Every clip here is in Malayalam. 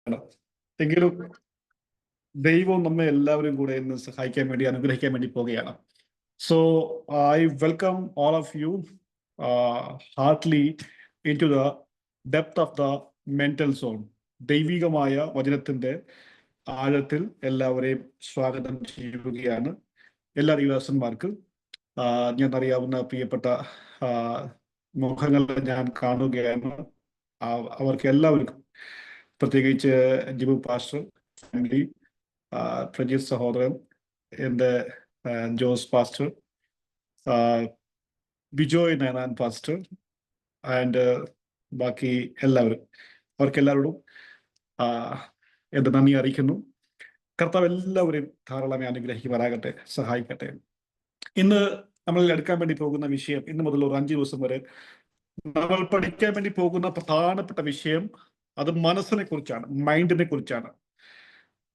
ആണ്. എങ്കിലും ദൈവം നമ്മെ എല്ലാവരും കൂടെ ഇന്ന് സഹായിക്കാൻ വേണ്ടി അനുഗ്രഹിക്കാൻ വേണ്ടി പോവുകയാണ്. So I welcome all of you heartily into the depth of the mental zone. ദൈവികമായ വചനത്തിന്റെ ആഴത്തിൽ എല്ലാവരെയും സ്വാഗതം ചെയ്യുകയാണ്. എല്ലാ ദൈവദാസന്മാർക്ക് ഞാൻ അറിയാവുന്ന പ്രിയപ്പെട്ട മുഖങ്ങളെ ഞാൻ കാണുകയാണ്. അവർക്ക് എല്ലാവർക്കും, പ്രത്യേകിച്ച് ജിബു പാസ്റ്റർ ഫാമിലി, പ്രജിത് സഹോദരൻ, എൻ്റെ Jose pastor, Bijoy Ninan pastor and ബാക്കി എല്ലാവരും, അവർക്കെല്ലാവരോടും എൻ്റെ നന്ദി അറിയിക്കുന്നു. കർത്താവ് എല്ലാവരെയും ധാരാളമായി അനുഗ്രഹിക്കുവാനാകട്ടെ, സഹായിക്കട്ടെ. ഇന്ന് നമ്മൾ എടുക്കാൻ വേണ്ടി പോകുന്ന വിഷയം, ഇന്ന് മുതൽ ഒരു 5 ദിവസം വരെ നമ്മൾ പഠിക്കാൻ വേണ്ടി പോകുന്ന പ്രധാനപ്പെട്ട വിഷയം അത് മനസ്സിനെ കുറിച്ചാണ്, മൈൻഡിനെ കുറിച്ചാണ്.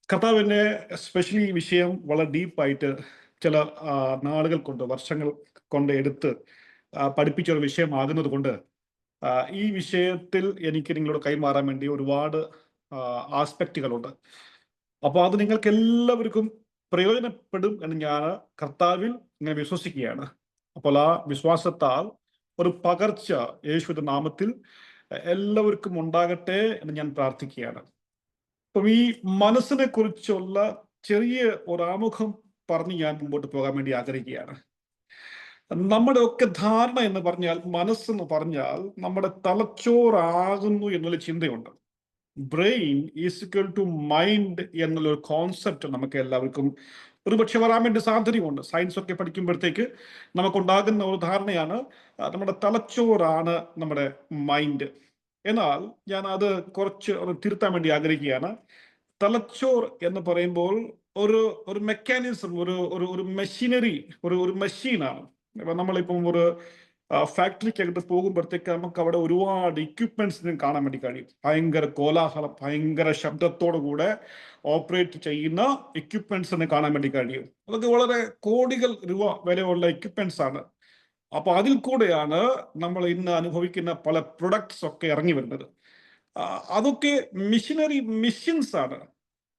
കർത്താവിനെ എസ്പെഷ്യലി ഈ വിഷയം വളരെ ഡീപ്പായിട്ട് ചില നാളുകൾ കൊണ്ട്, വർഷങ്ങൾ കൊണ്ട് എടുത്ത് പഠിപ്പിച്ചൊരു വിഷയമാകുന്നത് കൊണ്ട് ഈ വിഷയത്തിൽ എനിക്ക് നിങ്ങളോട് കൈമാറാൻ വേണ്ടി ഒരുപാട് ആസ്പെക്റ്റുകളുണ്ട്. അപ്പോൾ അത് നിങ്ങൾക്ക് എല്ലാവർക്കും പ്രയോജനപ്പെടും എന്ന് ഞാൻ കർത്താവിൽ ഇങ്ങനെ വിശ്വസിക്കുകയാണ്. അപ്പോൾ ആ വിശ്വാസത്താൽ ഒരു പകർച്ച യേശുവിന്റെ നാമത്തിൽ എല്ലാവർക്കും ഉണ്ടാകട്ടെ എന്ന് ഞാൻ പ്രാർത്ഥിക്കുകയാണ്. അപ്പം ഈ മനസ്സിനെ കുറിച്ചുള്ള ചെറിയ ഒരു ആമുഖം പറഞ്ഞ് ഞാൻ മുമ്പോട്ട് പോകാൻ വേണ്ടി ആഗ്രഹിക്കുകയാണ്. നമ്മുടെ ഒക്കെ ധാരണ എന്ന് പറഞ്ഞാൽ, മനസ്സെന്ന് പറഞ്ഞാൽ നമ്മുടെ തലച്ചോറാകുന്നു എന്നുള്ള ചിന്തയുണ്ട്. Brain is equal to mind എന്നുള്ളൊരു കോൺസെപ്റ്റ് നമുക്ക് എല്ലാവർക്കും ഒരുപക്ഷെ വരാൻ വേണ്ടി സാധ്യതയുണ്ട്. സയൻസ് ഒക്കെ പഠിക്കുമ്പോഴത്തേക്ക് നമുക്കുണ്ടാകുന്ന ഒരു ധാരണയാണ് നമ്മുടെ തലച്ചോറാണ് നമ്മുടെ മൈൻഡ്. എന്നാൽ ഞാൻ അത് കുറച്ച് തിരുത്താൻ വേണ്ടി ആഗ്രഹിക്കുകയാണ്. തലച്ചോർ എന്ന് പറയുമ്പോൾ ഒരു മെക്കാനിസം, ഒരു മെഷീനറി, ഒരു മെഷീനാണ്. ഇപ്പൊ നമ്മളിപ്പം ഒരു ഫാക്ടറിക്കകത്ത് പോകുമ്പോഴത്തേക്ക് നമുക്ക് അവിടെ ഒരുപാട് ഇക്വിപ്മെന്റ്സ് കാണാൻ വേണ്ടി കഴിയും. ഭയങ്കര കോലാഹലം, ഭയങ്കര ശബ്ദത്തോടു കൂടെ ഓപ്പറേറ്റ് ചെയ്യുന്ന ഇക്വിപ്മെന്റ്സിനെ കാണാൻ വേണ്ടി കഴിയും. അതൊക്കെ വളരെ കോടികൾ രൂപ വിലയുള്ള ഇക്വിപ്മെന്റ്സ് ആണ്. അപ്പൊ അതിൽ കൂടെയാണ് നമ്മൾ ഇന്ന് അനുഭവിക്കുന്ന പല പ്രൊഡക്ട്സ് ഒക്കെ ഇറങ്ങി വരുന്നത്. അതൊക്കെ മെഷീൻസ് ആണ്.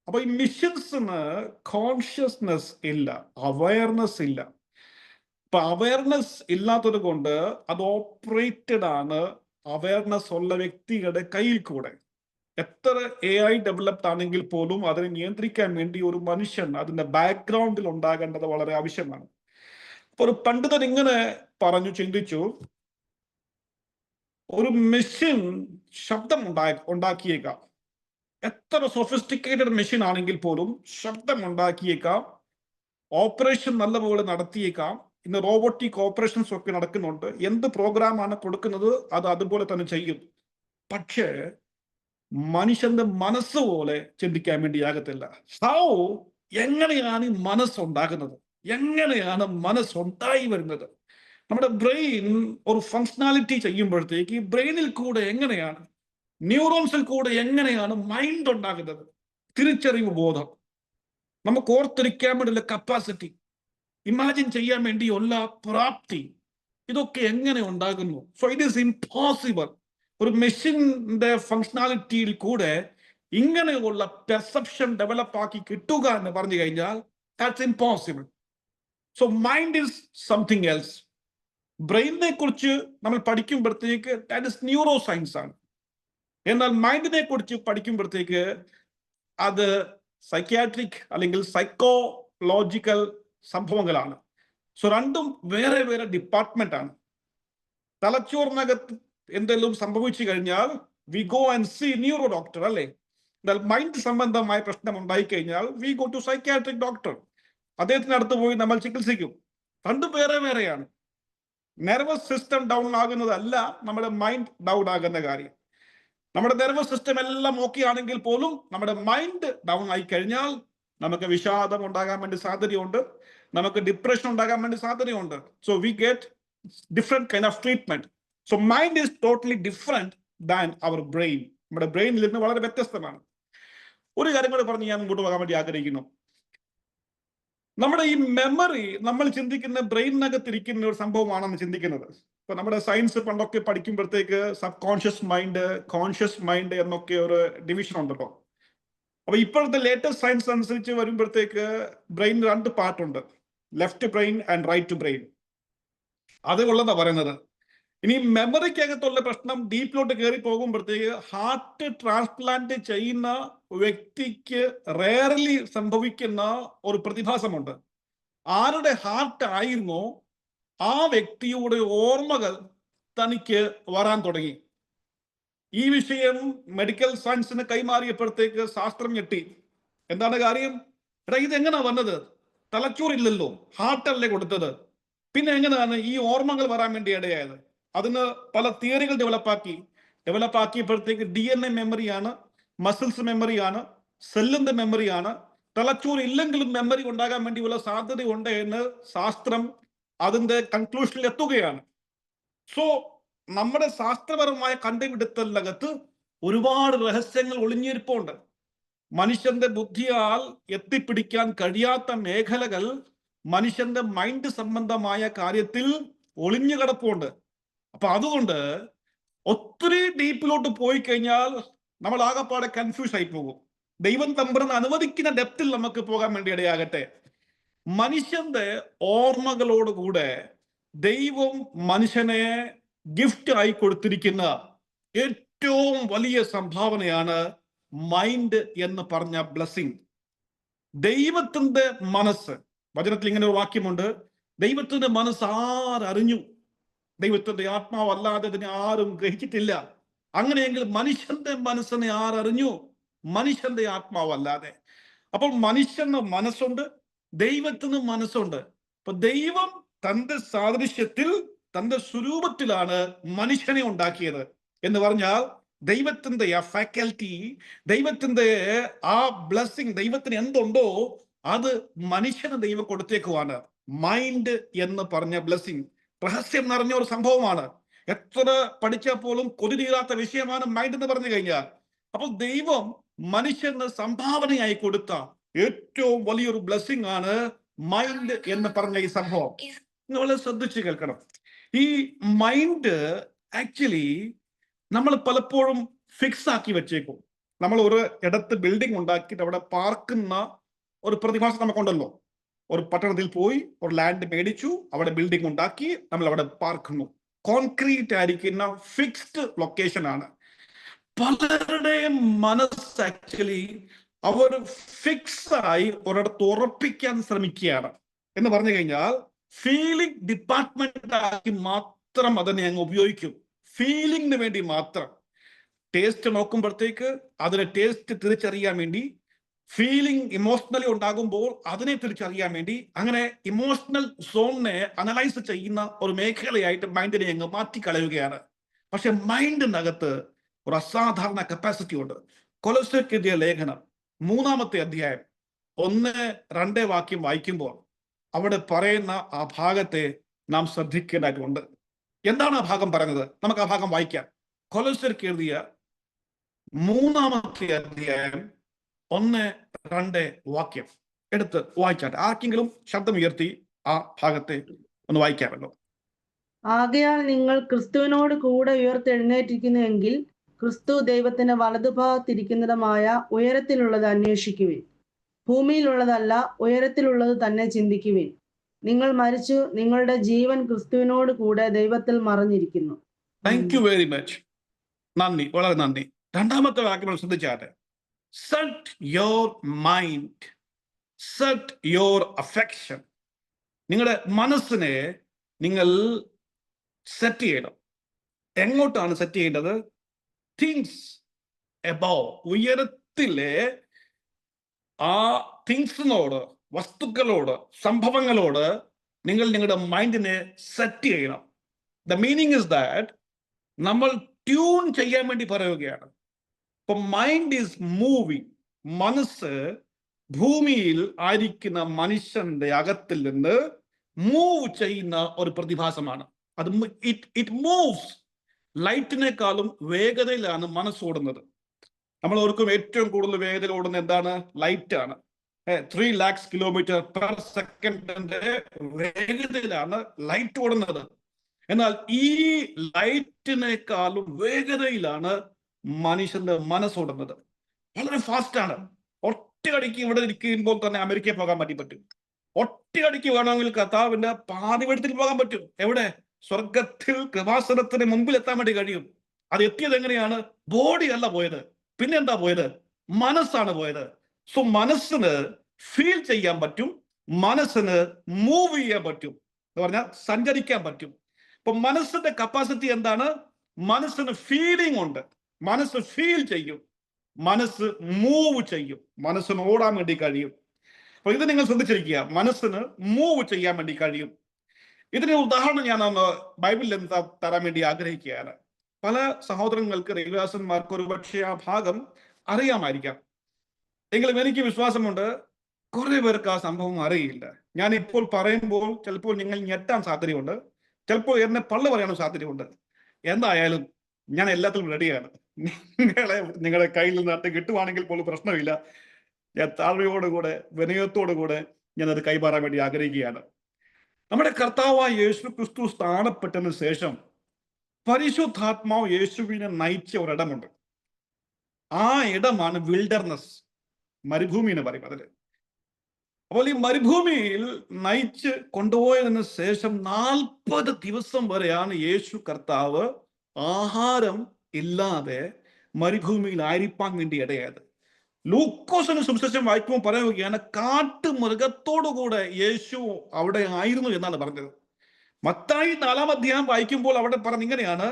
അപ്പൊ ഈ മെഷീൻസിന് കോൺഷ്യസ്നെസ് ഇല്ല, അവയർനെസ് ഇല്ല. ഇപ്പൊ അവയർനെസ് ഇല്ലാത്തത് കൊണ്ട് അത് ഓപ്പറേറ്റഡ് ആണ് അവയർനെസ് ഉള്ള വ്യക്തികളുടെ കയ്യിൽ കൂടെ. എത്ര AI ഡെവലപ്ഡ് ആണെങ്കിൽ പോലും അതിനെ നിയന്ത്രിക്കാൻ വേണ്ടി ഒരു മനുഷ്യൻ അതിന്റെ ബാക്ക്ഗ്രൗണ്ടിൽ ഉണ്ടാകേണ്ടത് വളരെ ആവശ്യമാണ്. അപ്പൊ ഒരു പണ്ഡിതൻ ഇങ്ങനെ പറഞ്ഞു, ചിന്തിച്ചു, ഒരു മെഷീൻ ശബ്ദം ഉണ്ടാക്കിയേക്കാം. എത്ര സൊഫിസ്റ്റിക്കേറ്റഡ് മെഷീൻ ആണെങ്കിൽ പോലും ശബ്ദം ഉണ്ടാക്കിയേക്കാം, ഓപ്പറേഷൻ നല്ലപോലെ നടത്തിയേക്കാം. ഇന്ന് റോബോട്ടിക് ഓപ്പറേഷൻസ് ഒക്കെ നടക്കുന്നുണ്ട്. എന്ത് പ്രോഗ്രാമാണ് കൊടുക്കുന്നത് അത് അതുപോലെ തന്നെ ചെയ്യും. പക്ഷേ മനുഷ്യന്റെ മനസ്സ് പോലെ ചിന്തിക്കാൻ വേണ്ടിയാകത്തില്ല. എങ്ങനെയാണ് ഈ മനസ്സുണ്ടാകുന്നത്? എങ്ങനെയാണ് മനസ്സുണ്ടായി വരുന്നത്? നമ്മുടെ ബ്രെയിൻ ഒരു ഫങ്ഷണാലിറ്റി ചെയ്യുമ്പോഴത്തേക്ക് ഈ ബ്രെയിനിൽ കൂടെ എങ്ങനെയാണ്, ന്യൂറോൺസിൽ കൂടെ എങ്ങനെയാണ് മൈൻഡ് ഉണ്ടാകുന്നത്? തിരിച്ചറിവ് ബോധം, നമുക്ക് ഓർത്തിരിക്കാൻ വേണ്ടിയുള്ള കപ്പാസിറ്റി, ഇമാജിൻ ചെയ്യാൻ വേണ്ടിയുള്ള പ്രാപ്തി, ഇതൊക്കെ എങ്ങനെ ഉണ്ടാകുന്നു? So it is impossible. ഒരു മെഷീന്റെ ഫങ്ഷണാലിറ്റിയിൽ കൂടെ ഇങ്ങനെയുള്ള പെർസെപ്ഷൻ ഡെവലപ്പ് ആക്കി കിട്ടുക എന്ന് പറഞ്ഞു കഴിഞ്ഞാൽ that's impossible. So mind is something else. ബ്രെയിനിനെ കുറിച്ച് നമ്മൾ പഠിക്കുമ്പോഴത്തേക്ക് ദാറ്റ് ഇസ് ന്യൂറോ സയൻസ് ആണ്. എന്നാൽ മൈൻഡിനെ കുറിച്ച് പഠിക്കുമ്പോഴത്തേക്ക് അത് സൈക്യാട്രിക് അല്ലെങ്കിൽ സൈക്കോളജിക്കൽ സംഭവങ്ങളാണ്. സോ രണ്ടും വേറെ വേറെ ഡിപ്പാർട്ട്മെന്റ് ആണ്. തലച്ചോറിനകത്ത് എന്തെങ്കിലും സംഭവിച്ചു കഴിഞ്ഞാൽ we go and see neuro doctor, അല്ലേ? എന്നാൽ മൈൻഡ് സംബന്ധമായ പ്രശ്നം ഉണ്ടായി കഴിഞ്ഞാൽ we go to psychiatric doctor. അദ്ദേഹത്തിനടുത്ത് പോയി നമ്മൾ ചികിത്സിക്കും. രണ്ടും വേറെ വേറെയാണ്. നെർവസ് സിസ്റ്റം ഡൗൺ ആകുന്നതല്ല നമ്മുടെ മൈൻഡ് ഡൗൺ ആകുന്ന കാര്യം. നമ്മുടെ നെർവസ് സിസ്റ്റം എല്ലാം ഓക്കെ ആണെങ്കിൽ പോലും നമ്മുടെ മൈൻഡ് ഡൗൺ ആയി കഴിഞ്ഞാൽ നമുക്ക് വിഷാദം ഉണ്ടാകാൻ വേണ്ടി സാധ്യതയുണ്ട്, നമുക്ക് ഡിപ്രഷൻ ഉണ്ടാകാൻ വേണ്ടി സാധ്യതയുണ്ട്. So we get different kind of treatment. So mind is totally different than our brain. നമ്മുടെ ബ്രെയിനിൽ നിന്ന് വളരെ വ്യത്യസ്തമാണ്. ഒരു കാര്യം കൂടെ പറഞ്ഞ് ഞാൻ മുമ്പോട്ട് പോകാൻ വേണ്ടി ആഗ്രഹിക്കുന്നു. നമ്മുടെ ഈ മെമ്മറി നമ്മൾ ചിന്തിക്കുന്ന ബ്രെയിനകത്തിരിക്കുന്ന ഒരു സംഭവമാണെന്ന് ചിന്തിക്കുന്നത്. ഇപ്പൊ നമ്മുടെ സയൻസ് പണ്ടൊക്കെ പഠിക്കുമ്പോഴത്തേക്ക് subconscious mind, conscious mind എന്നൊക്കെ ഒരു ഡിവിഷൻ ഉണ്ടല്ലോ. അപ്പൊ ഇപ്പോഴത്തെ ലേറ്റസ്റ്റ് സയൻസ് അനുസരിച്ച് വരുമ്പോഴത്തേക്ക് ബ്രെയിൻ 2 പാർട്ടുണ്ട്, left brain and right brain. അത് ഉള്ളതാ പറയുന്നത്. ഇനി മെമ്മറിക്കകത്തുള്ള പ്രശ്നം ഡീപ്പിലോട്ട് കയറി പോകുമ്പോഴത്തേക്ക് ഹാർട്ട് ട്രാൻസ്പ്ലാന്റ് ചെയ്യുന്ന വ്യക്തിക്ക് റേർലി സംഭവിക്കുന്ന ഒരു പ്രതിഭാസമുണ്ട്. ആരുടെ ഹാർട്ട് ആയിരുന്നോ ആ വ്യക്തിയുടെ ഓർമ്മകൾ തനിക്ക് വരാൻ തുടങ്ങി. ഈ വിഷയം മെഡിക്കൽ സയൻസിന് കൈമാറിയപ്പോഴത്തേക്ക് ശാസ്ത്രം ഞെട്ടി. എന്താണ് കാര്യം? എടാ, ഇതെങ്ങനെ വന്നത്? തലച്ചോറില്ലല്ലോ, ഹാർട്ടല്ലേ കൊടുത്തത്, പിന്നെ എങ്ങനെയാണ് ഈ ഓർമ്മകൾ വരാൻ വേണ്ടി ഇടയായത്? അതിന് പല തിയറികൾ ഡെവലപ്പാക്കിയപ്പോഴത്തേക്ക് DNA മെമ്മറിയാണ്, മസിൽസ് മെമ്മറിയാണ്, സെല്ലിന്റെ മെമ്മറിയാണ്, തലച്ചോറ് ഇല്ലെങ്കിലും മെമ്മറി ഉണ്ടാകാൻ വേണ്ടിയുള്ള സാധ്യതയുണ്ട് എന്ന് ശാസ്ത്രം അതിന്റെ കൺക്ലൂഷനിൽ എത്തുകയാണ്. സോ നമ്മുടെ ശാസ്ത്രപരമായ കണ്ടുപിടുത്തത്തിനകത്ത് ഒരുപാട് രഹസ്യങ്ങൾ ഒളിഞ്ഞിരിപ്പുണ്ട്. മനുഷ്യന്റെ ബുദ്ധിയാൽ എത്തിപ്പിടിക്കാൻ കഴിയാത്ത മേഖലകൾ മനുഷ്യന്റെ മൈൻഡ് സംബന്ധമായ കാര്യത്തിൽ ഒളിഞ്ഞു കിടപ്പുണ്ട്. അപ്പൊ അതുകൊണ്ട് ഒത്തിരി ഡീപ്പിലോട്ട് പോയി കഴിഞ്ഞാൽ നമ്മൾ ആകെപ്പാടെ കൺഫ്യൂസ് ആയി പോകും. ദൈവം തമ്പുരാൻ അനുവദിക്കുന്ന ഡെപ്തിൽ നമുക്ക് പോകാൻ വേണ്ടി ഇടയാകട്ടെ. മനുഷ്യന്റെ ഓർമ്മകളോടുകൂടെ ദൈവം മനുഷ്യനെ ഗിഫ്റ്റ് ആയി കൊടുത്തിരിക്കുന്ന ഏറ്റവും വലിയ സംഭാവനയാണ് മൈൻഡ് എന്ന് പറഞ്ഞ ബ്ലെസ്സിങ്. ദൈവത്തിന്റെ മനസ്സ്, വചനത്തിൽ ഇങ്ങനെ ഒരു വാക്യമുണ്ട്, ദൈവത്തിന്റെ മനസ്സ് ആരറിഞ്ഞു? ദൈവത്തിന്റെ ആത്മാവല്ലാതെ അതിനെ ആരും ഗ്രഹിച്ചിട്ടില്ല. അങ്ങനെയെങ്കിൽ മനുഷ്യന്റെ മനസ്സിനെ ആരറിഞ്ഞു? മനുഷ്യന്റെ ആത്മാവല്ലാതെ. അപ്പോൾ മനുഷ്യന് മനസ്സുണ്ട്, ദൈവത്തിന് മനസ്സുണ്ട്. അപ്പൊ ദൈവം തന്റെ സാദൃശ്യത്തിൽ, തന്റെ സ്വരൂപത്തിലാണ് മനുഷ്യനെ ഉണ്ടാക്കിയത് എന്ന് പറഞ്ഞാൽ ദൈവത്തിന്റെ ആ ഫാക്കൽറ്റി, ദൈവത്തിന്റെ ആ ബ്ലെസ്സിങ്, ദൈവത്തിന് എന്തുണ്ടോ അത് മനുഷ്യന് ദൈവം കൊടുത്തേക്കുവാണ്. മൈൻഡ് എന്ന് പറഞ്ഞ ബ്ലെസ്സിങ് രഹസ്യം നിറഞ്ഞ ഒരു സംഭവമാണ്. എത്ര പഠിച്ചാൽ പോലും കൊതി തീരാത്ത വിഷയമാണ് മൈൻഡ് എന്ന് പറഞ്ഞു കഴിഞ്ഞാൽ. അപ്പോൾ ദൈവം മനുഷ്യന് സംഭാവനയായി കൊടുത്ത ഏറ്റവും വലിയൊരു ബ്ലെസ്സിങ് ആണ് മൈൻഡ് എന്ന് പറഞ്ഞ ഈ സംഭവം. നിങ്ങൾ ശ്രദ്ധിച്ച് കേൾക്കണം. ഈ മൈൻഡ് ആക്ച്വലി നമ്മൾ പലപ്പോഴും ഫിക്സ് ആക്കി വെച്ചേക്കും. നമ്മൾ ഒരു ഇടത്ത് ബിൽഡിംഗ് ഉണ്ടാക്കിയിട്ട് അവിടെ പാർക്കുന്ന ഒരു പ്രതിഭാസം നമുക്കുണ്ടല്ലോ. ഒരു പട്ടണത്തിൽ പോയി ഒരു ലാൻഡ് മേടിച്ചു, അവിടെ ബിൽഡിംഗ് ഉണ്ടാക്കി, നമ്മൾ അവിടെ പാർക്കുന്നു. കോൺക്രീറ്റ് ആയിരിക്കുന്ന ഫിക്സ്ഡ് ലൊക്കേഷൻ ആണ്. പലരുടെയും മനസ്സ് ആക്ച്വലി അവർ ഫിക്സ് ആയി ഒരിടത്ത് ഉറപ്പിക്കാൻ ശ്രമിക്കുകയാണ്. എന്ന് പറഞ്ഞു കഴിഞ്ഞാൽ ഫീലിംഗ് ഡിപ്പാർട്ട്മെന്റ് ആക്കി മാത്രം അതിനെ അങ്ങ് ഉപയോഗിക്കും, ഫീലിംഗിന് വേണ്ടി മാത്രം. ടേസ്റ്റ് നോക്കുമ്പോഴത്തേക്ക് അതിനെ ടേസ്റ്റ് തിരിച്ചറിയാൻ വേണ്ടി, ഫീലിംഗ് ഇമോഷണലി ഉണ്ടാകുമ്പോൾ അതിനെ തിരിച്ചറിയാൻ വേണ്ടി, അങ്ങനെ ഇമോഷണൽ സോണിനെ അനലൈസ് ചെയ്യുന്ന ഒരു മേഖലയായിട്ട് മൈൻഡിനെ അങ്ങ് മാറ്റിക്കളയുകയാണ്. പക്ഷെ മൈൻഡിനകത്ത് ഒരു അസാധാരണ കപ്പാസിറ്റി ഉണ്ട്. കൊലോസ്യർക്ക് എഴുതിയ ലേഖനം 3-ാമത്തെ അധ്യായം 1-2 വാക്യം വായിക്കുമ്പോൾ അവിടെ പറയുന്ന ആ ഭാഗത്തെ നാം ശ്രദ്ധിക്കേണ്ടതായിട്ടുണ്ട്. എന്താണ് ആ ഭാഗം പറയുന്നത്? നമുക്ക് ആ ഭാഗം വായിക്കാം. കൊലോസ്യർക്ക് എഴുതിയ 3-ാമത്തെ അധ്യായം 1-2 വാക്യം എടുത്ത് വായിച്ചാട്ടെ. ആർക്കെങ്കിലും ശബ്ദം ഉയർത്തി ആ ഭാഗത്തെ ഒന്ന് വായിക്കാമല്ലോ. ആകയാൽ നിങ്ങൾ ക്രിസ്തുവിനോട് കൂടെ ഉയർത്തെഴുന്നേറ്റിരിക്കുന്നുവെങ്കിൽ ക്രിസ്തു ദൈവത്തിന്റെ വലതുഭാഗത്തിരിക്കുന്നിടമായ ഉയരത്തിലുള്ളത് അന്വേഷിക്കുവിൻ. ഭൂമിയിലുള്ളതല്ല, ഉയരത്തിലുള്ളത് തന്നെ ചിന്തിക്കുവിൻ. നിങ്ങൾ മരിച്ചു, നിങ്ങളുടെ ജീവൻ ക്രിസ്തുവിനോട് കൂടെ ദൈവത്തിൽ മറഞ്ഞിരിക്കുന്നു. Thank you very much. നന്ദി, വളരെ നന്ദി. 2-ാമത്തെ വാക്യം ശ്രദ്ധിച്ചാട്ടെ. Set your mind, set your affection. നിങ്ങളുടെ മനസ്സിനെ നിങ്ങൾ സെറ്റ് ചെയ്യണം. എങ്ങോട്ടാണ് സെറ്റ് ചെയ്യേണ്ടത്? തിങ്സ് എബോവ്, ഉയരത്തിലെ ആ തിങ്സിനോട്, വസ്തുക്കളോട്, സംഭവങ്ങളോട് നിങ്ങൾ നിങ്ങളുടെ മൈൻഡിനെ സെറ്റ് ചെയ്യണം. ദ മീനിങ് ഇസ് ദാറ്റ് നമ്മൾ ട്യൂൺ ചെയ്യാൻ വേണ്ടി പറയുകയാണ്. ഇപ്പൊ മൈൻഡ് ഈസ് മൂവിങ്. മനസ്സ് ഭൂമിയിൽ ആയിരിക്കുന്ന മനുഷ്യന്റെ അകത്തിൽ നിന്ന് മൂവ് ചെയ്യുന്ന ഒരു പ്രതിഭാസമാണ്. അത് ഇറ്റ് മൂവ്സ്. ലൈറ്റിനേക്കാളും വേഗതയിലാണ് മനസ്സോടുന്നത്. നമ്മൾ ഓർക്കും ഏറ്റവും കൂടുതൽ വേഗതയിൽ ഓടുന്ന എന്താണ്? ലൈറ്റ് ആണ്. 3 lakhs km/s വേഗതയിലാണ് ലൈറ്റ് ഓടുന്നത്. എന്നാൽ ഈ ലൈറ്റിനേക്കാളും വേഗതയിലാണ് മനുഷ്യന്റെ മനസ്സോടുന്നത്. വളരെ ഫാസ്റ്റ് ആണ്. ഒറ്റയടിക്ക് ഇവിടെ ഇരിക്കുമ്പോൾ തന്നെ അമേരിക്കയിൽ പോകാൻ പറ്റും. ഒറ്റയടിക്ക് വേണമെങ്കിൽ കർത്താവിന്റെ പാതിവെടുത്തിൽ പോകാൻ പറ്റും. എവിടെ? സ്വർഗത്തിൽ കൃപാസനത്തിന് മുമ്പിൽ എത്താൻ വേണ്ടി കഴിയും. അത് എത്തിയത് എങ്ങനെയാണ്? ബോഡി അല്ല പോയത്, പിന്നെ എന്താ പോയത്? മനസ്സാണ് പോയത്. സോ മനസ്സിന് ഫീൽ ചെയ്യാൻ പറ്റും, മനസ്സിന് മൂവ് ചെയ്യാൻ പറ്റും, എന്ന് പറഞ്ഞാൽ സഞ്ചരിക്കാൻ പറ്റും. ഇപ്പൊ മനസ്സിന്റെ കപ്പാസിറ്റി എന്താണ്? മനസ്സിന് ഫീലിംഗ് ഉണ്ട്, മനസ്സ് ഫീൽ ചെയ്യും, മനസ്സ് മൂവ് ചെയ്യും, മനസ്സിന് ഓടാൻ വേണ്ടി കഴിയും. അപ്പൊ ഇത് നിങ്ങൾ ശ്രദ്ധിച്ചിരിക്കുക, മനസ്സിന് മൂവ് ചെയ്യാൻ വേണ്ടി കഴിയും. ഇതിന് ഉദാഹരണം ഞാൻ ബൈബിളിൽ എന്താ തരാൻ വേണ്ടി ആഗ്രഹിക്കുകയാണ്. പല സഹോദരങ്ങൾക്ക്, രവിദാസന്മാർക്ക് ഒരുപക്ഷെ ആ ഭാഗം അറിയാമായിരിക്കാം. എങ്കിലും എനിക്ക് വിശ്വാസമുണ്ട് കുറെ പേർക്ക് ആ സംഭവം അറിയില്ല. ഞാൻ ഇപ്പോൾ പറയുമ്പോൾ ചിലപ്പോൾ നിങ്ങൾ ഞെട്ടാൻ സാധ്യതയുണ്ട്, ചിലപ്പോൾ എന്നെ പള്ളു പറയാനും സാധ്യതയുണ്ട്. എന്തായാലും ഞാൻ എല്ലാത്തിലും റെഡിയാണ്. നിങ്ങളുടെ കയ്യിൽ നിന്ന് കിട്ടുവാണെങ്കിൽ പോലും പ്രശ്നമില്ല. ഞാൻ താഴ്മയോടുകൂടെ വിനയത്തോടുകൂടെ ഞാനത് കൈമാറാൻ വേണ്ടി ആഗ്രഹിക്കുകയാണ്. നമ്മുടെ കർത്താവായ യേശു ക്രിസ്തു സ്ഥാനപ്പെട്ടതിന് ശേഷം പരിശുദ്ധാത്മാവ് യേശുവിനെ നയിച്ച ഒരിടമുണ്ട്. ആ ഇടമാണ് വിൽഡർനെസ്, മരുഭൂമി എന്ന് പറയും അതില്. അപ്പോൾ ഈ മരുഭൂമിയിൽ നയിച്ച് കൊണ്ടുപോയതിന് ശേഷം 40 ദിവസം വരെയാണ് യേശു കർത്താവ് ആഹാരം ഇല്ലാതെ മരുഭൂമിയിൽ ആയിരിക്കാൻ വേണ്ടി ഇടയായത്. ലൂക്കോസിന് സുവിശേഷം വായിക്കുമ്പോൾ പറയുകയാണ്, കാട്ടുമൃഗത്തോടുകൂടെ യേശു അവിടെ ആയിരുന്നു എന്നാണ് പറഞ്ഞത്. മത്തായി 4-ാം അധ്യായം വായിക്കുമ്പോൾ അവിടെ പറഞ്ഞ ഇങ്ങനെയാണ്,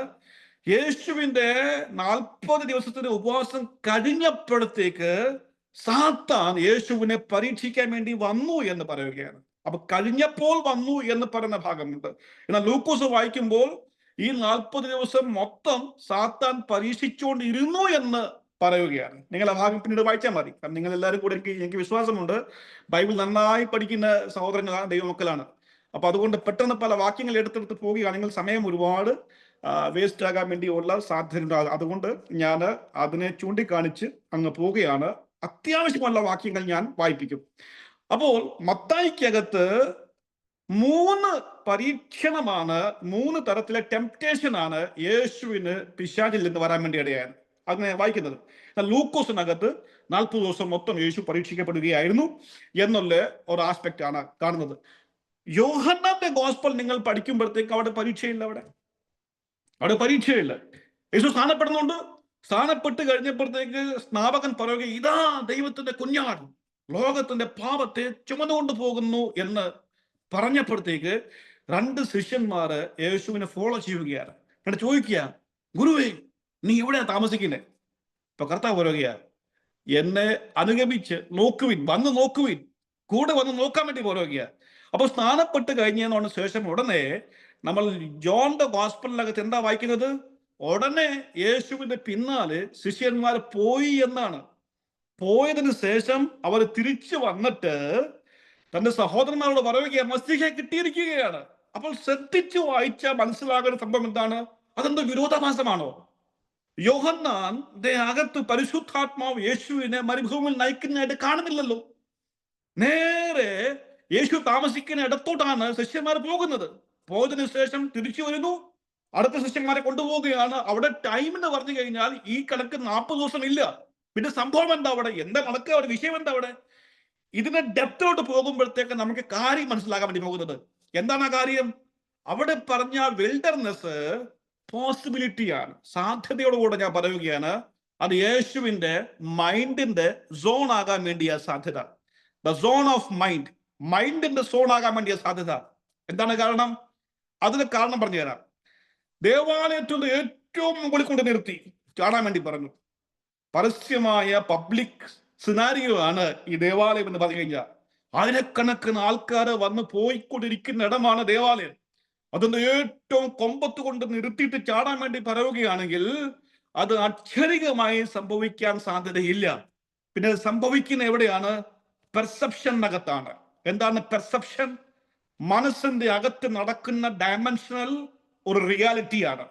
യേശുവിന്റെ 40 ദിവസത്തിന് ഉപവാസം കഴിഞ്ഞപ്പോഴത്തേക്ക് സാത്താൻ യേശുവിനെ പരീക്ഷിക്കാൻ വേണ്ടി വന്നു എന്ന് പറയുകയാണ്. അപ്പൊ കഴിഞ്ഞപ്പോൾ വന്നു എന്ന് പറയുന്ന ഭാഗമുണ്ട്. എന്നാൽ ലൂക്കോസ് വായിക്കുമ്പോൾ ഈ 40 ദിവസം മൊത്തം സാത്താൻ പരീക്ഷിച്ചുകൊണ്ടിരുന്നു എന്ന് പറയുകയാണ്. നിങ്ങൾ ആ ഭാഗം പിന്നീട് വായിച്ചാൽ മതി. കാരണം നിങ്ങൾ എല്ലാവരും കൂടെ എനിക്ക് വിശ്വാസമുണ്ട് ബൈബിൾ നന്നായി പഠിക്കുന്ന സഹോദരങ്ങളാണ്, ദൈവമക്കളാണ്. അപ്പൊ അതുകൊണ്ട് പെട്ടെന്ന് പല വാക്യങ്ങൾ എടുത്തെടുത്ത് പോവുകയാണെങ്കിൽ സമയം ഒരുപാട് വേസ്റ്റ് ആകാൻ വേണ്ടിയുള്ള സാധ്യത. അതുകൊണ്ട് ഞാൻ അതിനെ ചൂണ്ടിക്കാണിച്ച് അങ്ങ് പോവുകയാണ്. അത്യാവശ്യമുള്ള വാക്യങ്ങൾ ഞാൻ വായിപ്പിക്കും. അപ്പോൾ മത്തായിക്കകത്ത് 3 പരീക്ഷണമാണ്, 3 തരത്തിലെ ടെംപ്റ്റേഷൻ ആണ് യേശുവിന് പിശാചിൽ നിന്ന് വരാൻ വേണ്ടി ഇടയായത്. അങ്ങനെ വായിക്കുന്നത്. ലൂക്കോസിനകത്ത് 40 ദിവസം മൊത്തം യേശു പരീക്ഷിക്കപ്പെടുകയായിരുന്നു എന്നുള്ള ഒരു ആസ്പെക്ട് ആണ് കാണുന്നത്. യോഹന്നാന്റെ ഗോസ്പൽ നിങ്ങൾ പഠിക്കുമ്പോഴത്തേക്ക് അവിടെ പരീക്ഷയില്ല. അവിടെ പരീക്ഷയില്ല. യേശു സ്ഥാനപ്പെടുന്നുണ്ട്. സ്ഥാനപ്പെട്ട് കഴിഞ്ഞപ്പോഴത്തേക്ക് സ്നാപകൻ പറയുക, ഇതാ ദൈവത്തിന്റെ കുഞ്ഞാട്, ലോകത്തിന്റെ പാപത്തെ ചുമന്നുകൊണ്ട് പോകുന്നു എന്ന് പറഞ്ഞപ്പോഴത്തേക്ക് 2 ശിഷ്യന്മാര് യേശുവിനെ ഫോളോ ചെയ്യുകയാണ്. എന്നിട്ട് ചോദിക്കുക, ഗുരുവേ നീ എവിടെയാ താമസിക്കുന്നത്? ഇപ്പൊ കർത്താവ് പറയുക, എന്നെ അനുഗമിച്ച് നോക്കുവിൻ, വന്ന് നോക്കുവിൻ, കൂടെ വന്ന് നോക്കാൻ വേണ്ടി പറയുക. അപ്പൊ സ്നാനപ്പെട്ട് കഴിഞ്ഞതിന് ശേഷം ഉടനെ നമ്മൾ ജോണിന്റെ ഗോസ്പലിനകത്ത് എന്താ വായിക്കുന്നത്? ഉടനെ യേശുവിന്റെ പിന്നാലെ ശിഷ്യന്മാർ പോയി എന്നാണ്. പോയതിനു ശേഷം അവർ തിരിച്ചു വന്നിട്ട് തന്റെ സഹോദരന്മാരോട് പറയുക, മസ്തിഹയെ കിട്ടിയിരിക്കുകയാണ്. അപ്പോൾ ശ്രദ്ധിച്ചു വായിച്ചാൽ മനസ്സിലാകുന്ന സംഭവം എന്താണ്? അതെന്തോ വിരോധാഭാസമാണോ? യോഹന്നാൻ അകത്ത് പരിശുദ്ധാത്മാവ് യേശുവിനെ മരുഭൂമിയിൽ നയിക്കുന്നതായിട്ട് കാണുന്നില്ലല്ലോ. നേരെ യേശു താമസിക്കുന്ന ഇടത്തോട്ടാണ് ശിഷ്യന്മാർ പോകുന്നത്. പോയതിനു ശേഷം തിരിച്ചു വരുന്നു, അടുത്ത ശിഷ്യന്മാരെ കൊണ്ടുപോവുകയാണ്. അവിടെ ടൈം എന്ന് പറഞ്ഞു കഴിഞ്ഞാൽ ഈ കണക്ക് 40 ദിവസം ഇല്ല. പിന്നെ സംഭവം എന്താ അവിടെ? എന്താ കണക്ക്? അവിടെ വിഷയം എന്താ അവിടെ? ഇതിന്റെ ഡെപ്തോട്ട് പോകുമ്പോഴത്തേക്ക് നമുക്ക് കാര്യം മനസ്സിലാക്കാൻ വേണ്ടി പോകുന്നത്. എന്താണ് ആ കാര്യം? അവിടെ പറഞ്ഞ വിൽഡർനെസ് പോസിബിലിറ്റിയാണ്, സാധ്യതയോടുകൂടെ ഞാൻ പറയുകയാണ്. അത് യേശുവിന്റെ മൈൻഡിന്റെ സോൺ ആകാൻ വേണ്ടിയ സാധ്യത. ദ സോൺ ഓഫ് മൈൻഡ്, മൈൻഡിന്റെ സോൺ ആകാൻ വേണ്ടിയ സാധ്യത. എന്താണ് കാരണം? അതിന് കാരണം പറഞ്ഞു തരാം. ദേവാലയത്തിൽ ഏറ്റവും മുകളിൽ കൊണ്ട് നിർത്തി ചാടാൻ വേണ്ടി പറഞ്ഞു. പരസ്യമായ പബ്ലിക് സിനാരിയോ ആണ് ഈ ദേവാലയം എന്ന് പറഞ്ഞു കഴിഞ്ഞാൽ. ആയിരക്കണക്കിന് ആൾക്കാർ വന്ന് പോയിക്കൊണ്ടിരിക്കുന്ന ഇടമാണ് ദേവാലയം. അതൊന്ന് ഏറ്റവും കൊമ്പത്ത് കൊണ്ട് നിർത്തിയിട്ട് ചാടാൻ വേണ്ടി പറയുകയാണെങ്കിൽ അത് അക്ഷരികമായി സംഭവിക്കാൻ സാധ്യതയില്ല. പിന്നെ സംഭവിക്കുന്ന എവിടെയാണ്? പെർസെപ്ഷനകത്താണ്. എന്താണ് പെർസെപ്ഷൻ? മനസ്സിന്റെ അകത്ത് നടക്കുന്ന ഡയമെൻഷണൽ ഒരു റിയാലിറ്റിയാണ്.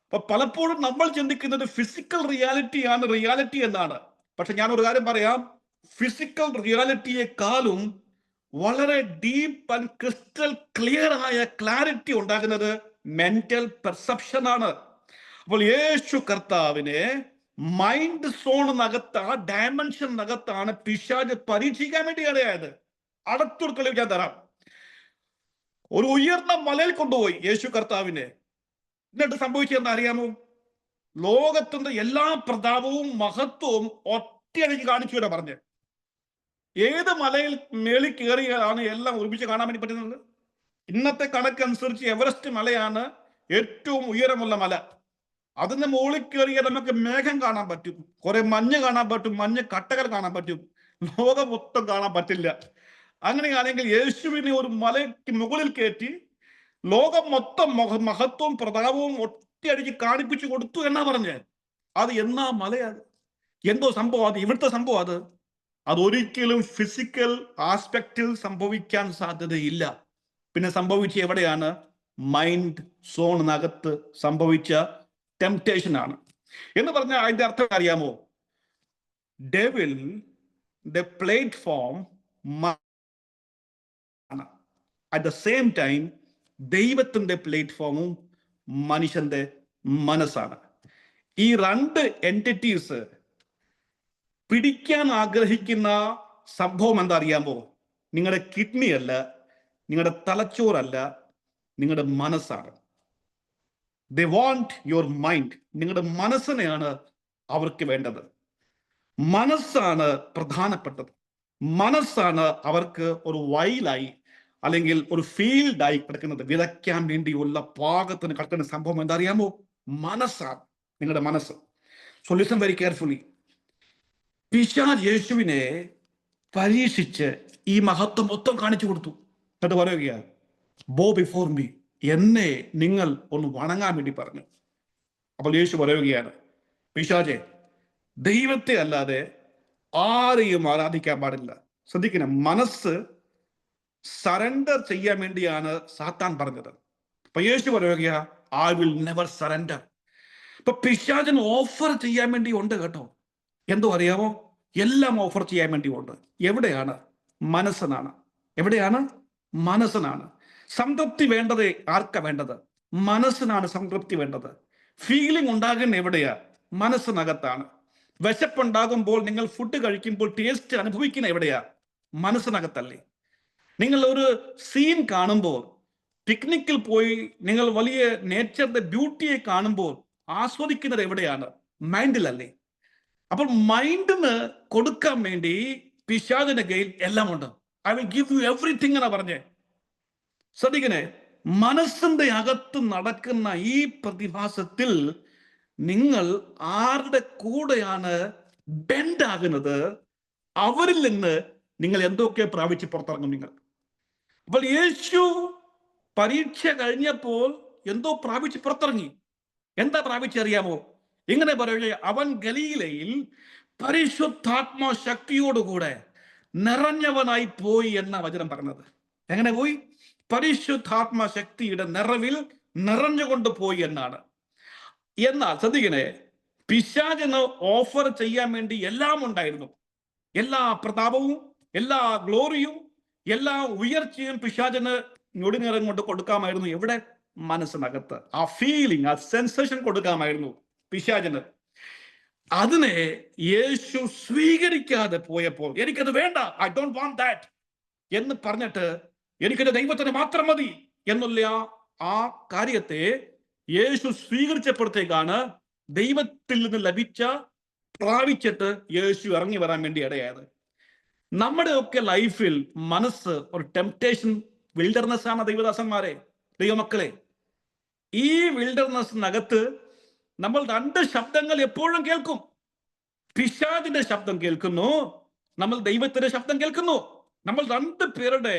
അപ്പൊ പലപ്പോഴും നമ്മൾ ചിന്തിക്കുന്നത് ഫിസിക്കൽ റിയാലിറ്റിയാണ് റിയാലിറ്റി എന്നാണ്. പക്ഷെ ഞാൻ ഒരു കാര്യം പറയാം, ഫിസിക്കൽ റിയാലിറ്റിയെക്കാളും വളരെ ഡീപ്പ് ആൻഡ് ക്രിസ്റ്റൽ ക്ലിയർ ആയ ക്ലാരിറ്റി ഉണ്ടാകുന്നത് മെന്റൽ പെർസെപ്ഷൻ ആണ്. അപ്പോൾ യേശു കർത്താവിനെ മൈൻഡ് സോണിനകത്ത്, ആ ഡയമെൻഷനകത്താണ് പിശാച് പരീക്ഷിക്കാൻ വേണ്ടി ഇടയായത്. അടുത്തൊരു തെളിവ് ഞാൻ തരാം. ഒരു ഉയർന്ന മലയിൽ കൊണ്ടുപോയി യേശു കർത്താവിനെ. എന്നിട്ട് സംഭവിച്ചതെന്ന് അറിയാമോ? ലോകത്തിന്റെ എല്ലാ പ്രതാപവും മഹത്വവും ഒറ്റയടിക്ക് കാണിച്ചു എന്നാ പറഞ്ഞ്. ഏത് മലയിൽ മേളിൽ കയറിയാണ് എല്ലാം ഒരുമിച്ച് കാണാൻ വേണ്ടി പറ്റുന്നത്? ഇന്നത്തെ കണക്കനുസരിച്ച് എവറസ്റ്റ് മലയാണ് ഏറ്റവും ഉയരമുള്ള മല. അതിന് മുകളിൽ കയറിയാൽ നമുക്ക് മേഘം കാണാൻ പറ്റും, കുറെ മഞ്ഞ് കാണാൻ പറ്റും, മഞ്ഞ് കട്ടകൾ കാണാൻ പറ്റും. ലോകം മൊത്തം കാണാൻ പറ്റില്ല. അങ്ങനെയാണെങ്കിൽ യേശുവിനെ ഒരു മലയ്ക്ക് മുകളിൽ കയറ്റി ലോകം മൊത്തം മഹത്വവും പ്രതാപവും ഒറ്റയടിക്ക് കാണിപ്പിച്ചു കൊടുത്തു എന്നാ പറഞ്ഞ്. അത് എന്നാ മലയത്? എന്തോ സംഭവം അത്? ഇവിടുത്തെ സംഭവം അത് അതൊരിക്കലും ഫിസിക്കൽ ആസ്പെക്റ്റിൽ സംഭവിക്കാൻ സാധ്യതയില്ല. പിന്നെ സംഭവിച്ച എവിടെയാണ്? മൈൻഡ് സോണിനകത്ത് സംഭവിച്ച ടെംപ്റ്റേഷൻ ആണ്. എന്ന് പറഞ്ഞാൽ അതിന്റെ അർത്ഥം അറിയാമോ? Devil the platform, at the same time ദൈവത്തിന്റെ പ്ലാറ്റ്ഫോമും മനുഷ്യന്റെ മനസ്സാണ്. ഈ രണ്ട് എൻറ്റിറ്റീസ് പിടിക്കാൻ ആഗ്രഹിക്കുന്ന സംഭവം എന്താ അറിയാമോ? നിങ്ങളുടെ കിഡ്നി അല്ല, നിങ്ങളുടെ തലച്ചോറല്ല, നിങ്ങളുടെ മനസ്സാണ്. They want your mind. നിങ്ങളുടെ മനസ്സിനെയാണ് അവർക്ക് വേണ്ടത്. മനസ്സാണ് പ്രധാനപ്പെട്ടത്. മനസ്സാണ് അവർക്ക് ഒരു വയലായി അല്ലെങ്കിൽ ഒരു ഫീൽഡായി കിടക്കുന്നത്. വിതയ്ക്കാൻ വേണ്ടിയുള്ള പാകത്തിന് കിടക്കുന്ന സംഭവം എന്താ അറിയാമോ? മനസ്സാണ്, നിങ്ങളുടെ മനസ്സ്. So listen very carefully. പിശാച് യേശുവിനെ പരീക്ഷിച്ച് ഈ മഹത്വം മൊത്തം കാണിച്ചു കൊടുത്തു. എന്നിട്ട് പറയുകയാണ്, ബോ ബിഫോർ മീ, എന്നെ നിങ്ങൾ ഒന്ന് വണങ്ങാൻ വേണ്ടി പറഞ്ഞു. അപ്പോൾ യേശു പറയുകയാണ്, പിശാചേ, ദൈവത്തെ അല്ലാതെ ആരെയും ആരാധിക്കാൻ പാടില്ല. ശ്രദ്ധിക്കണം, മനസ്സ് സറണ്ടർ ചെയ്യാൻ വേണ്ടിയാണ് സാത്താൻ പറഞ്ഞത്. അപ്പൊ യേശു പറയുകയാ, ഐ വിൽ നെവർ സറണ്ടർ. ഇപ്പൊ പിശാചിന് ഓഫർ ചെയ്യാൻ വേണ്ടി ഉണ്ട് കേട്ടോ. എന്തോ അറിയാമോ? എല്ലാം ഓഫർ ചെയ്യാൻ വേണ്ടി ഉണ്ട്. എവിടെയാണ്? മനസ്സിനാണ്. എവിടെയാണ്? മനസ്സിനാണ്. സംതൃപ്തി വേണ്ടത് ആർക്കാ വേണ്ടത്? മനസ്സിനാണ് സംതൃപ്തി വേണ്ടത്. ഫീലിംഗ് ഉണ്ടാകുന്ന എവിടെയാ? മനസ്സിനകത്താണ്. വിശപ്പുണ്ടാകുമ്പോൾ നിങ്ങൾ ഫുഡ് കഴിക്കുമ്പോൾ ടേസ്റ്റ് അനുഭവിക്കുന്ന എവിടെയാ? മനസ്സിനകത്തല്ലേ. നിങ്ങൾ ഒരു സീൻ കാണുമ്പോൾ, പിക്നിക്കിൽ പോയി നിങ്ങൾ വലിയ നേച്ചറിന്റെ ബ്യൂട്ടിയെ കാണുമ്പോൾ ആസ്വദിക്കുന്നത് എവിടെയാണ്? മൈൻഡിലല്ലേ. അപ്പോൾ മൈൻഡിന് കൊടുക്കാൻ വേണ്ടി പിശാചിന്റെ കയ്യിൽ എല്ലാം ഉണ്ട്. I will give you everything എന്നാ പറഞ്ഞേ. ശ്രദ്ധിക്കണേ, മനസ്സിന്റെ അകത്ത് നടക്കുന്ന ഈ പ്രതിഭാസത്തിൽ നിങ്ങൾ ആരുടെ കൂടെയാണ് ബെൻഡ് ആകുന്നത്, അവരിൽ നിന്ന് നിങ്ങൾ എന്തൊക്കെ പ്രാപിച്ച് പുറത്തിറങ്ങും നിങ്ങൾ. അപ്പോൾ യേശു പരീക്ഷ കഴിഞ്ഞപ്പോൾ എന്തോ പ്രാപിച്ച് പുറത്തിറങ്ങി. എന്താ പ്രാപിച്ചറിയാമോ? ഇങ്ങനെ പറയുക, അവൻ ഗലീലയിൽ പരിശുദ്ധാത്മാ ശക്തിയോടുകൂടെ നിറഞ്ഞവനായി പോയി എന്ന വചനം പറഞ്ഞത്. എങ്ങനെ പോയി? പരിശുദ്ധാത്മാ ശക്തിയുടെ നിറവിൽ നിറഞ്ഞുകൊണ്ട് പോയി എന്നാണ്. എന്നാൽ ശ്രദ്ധിക്കണേ, പിശാചിന് ഓഫർ ചെയ്യാൻ വേണ്ടി എല്ലാം ഉണ്ടായിരുന്നു. എല്ലാ പ്രതാപവും, എല്ലാ ഗ്ലോറിയും, എല്ലാ ഉയർച്ചയും പിശാചിന് ഞൊടിനിറം കൊണ്ട് കൊടുക്കാമായിരുന്നു. എവിടെ? മനസ്സിനകത്ത്. ആ ഫീലിംഗ്, ആ സെൻസേഷൻ കൊടുക്കാമായിരുന്നു പിശാചിന്. അതിനെ യേശു സ്വീകരിക്കാതെ പോയപ്പോൾ, എനിക്കത് വേണ്ട, ഐ ഡോണ്ട് വാണ്ട് ദാറ്റ് എന്ന് പറഞ്ഞിട്ട് എനിക്കത് ദൈവത്തിന് മാത്രം മതി എന്നുള്ള ആ കാര്യത്തെ യേശു സ്വീകരിച്ചപ്പോഴത്തേക്കാണ് ദൈവത്തിൽ നിന്ന് ലഭിച്ച പ്രാപിച്ചിട്ട് യേശു ഇറങ്ങി വരാൻ വേണ്ടി ഇടയായത്. നമ്മുടെ ഒക്കെ ലൈഫിൽ മനസ്സ് ഒരു ടെംപ്റ്റേഷൻ വിൽഡർനെസ് ആണ്. ദൈവദാസന്മാരെ, ദൈവമക്കളെ, ഈ വിൽഡർനെസ്സിനകത്ത് നമ്മൾ രണ്ട് ശബ്ദങ്ങൾ എപ്പോഴും കേൾക്കും. പിശാചിന്റെ ശബ്ദം കേൾക്കുന്നു, നമ്മൾ ദൈവത്തിന്റെ ശബ്ദം കേൾക്കുന്നു. നമ്മൾ രണ്ട് പേരുടെ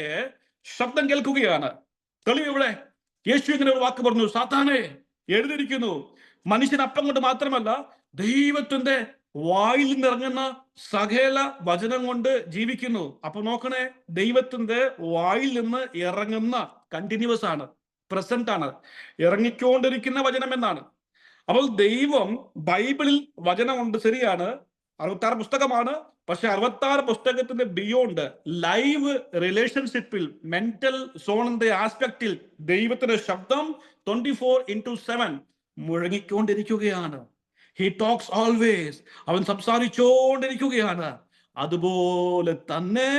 ശബ്ദം കേൾക്കുകയാണ്. തെളിവ് ഇവിടെ. യേശു ഇങ്ങനെ ഒരു വാക്ക് പറഞ്ഞു, സാത്താനെ, എഴുതിയിരിക്കുന്നു, മനുഷ്യൻ അപ്പം കൊണ്ട് മാത്രമല്ല ദൈവത്തിന്റെ വായിൽ നിന്നിറങ്ങുന്ന സകല വചനം കൊണ്ട് ജീവിക്കുന്നു. അപ്പൊ നോക്കണേ, ദൈവത്തിന്റെ വായിൽ നിന്ന് ഇറങ്ങുന്ന കണ്ടിന്യൂസ് ആണ്, പ്രസന്റ് ആണ്, ഇറങ്ങിക്കൊണ്ടിരിക്കുന്ന വചനം എന്നാണ്. അപ്പോൾ ദൈവം ബൈബിളിൽ വചനമുണ്ട്, ശരിയാണ്, 66 പുസ്തകമാണ്. പക്ഷെ 66 പുസ്തകത്തിന്റെ ബിയോണ്ട് ലൈവ് റിലേഷൻഷിപ്പിൽ, മെന്റൽ സോണിന്റെ ആസ്പെക്റ്റിൽ ദൈവത്തിന്റെ ശബ്ദം 24/7 മുഴങ്ങിക്കൊണ്ടിരിക്കുകയാണ്. He talks always. അവൻ സംസാരിച്ചുകൊണ്ടിരിക്കുകയാണ്. അതുപോലെ തന്നെ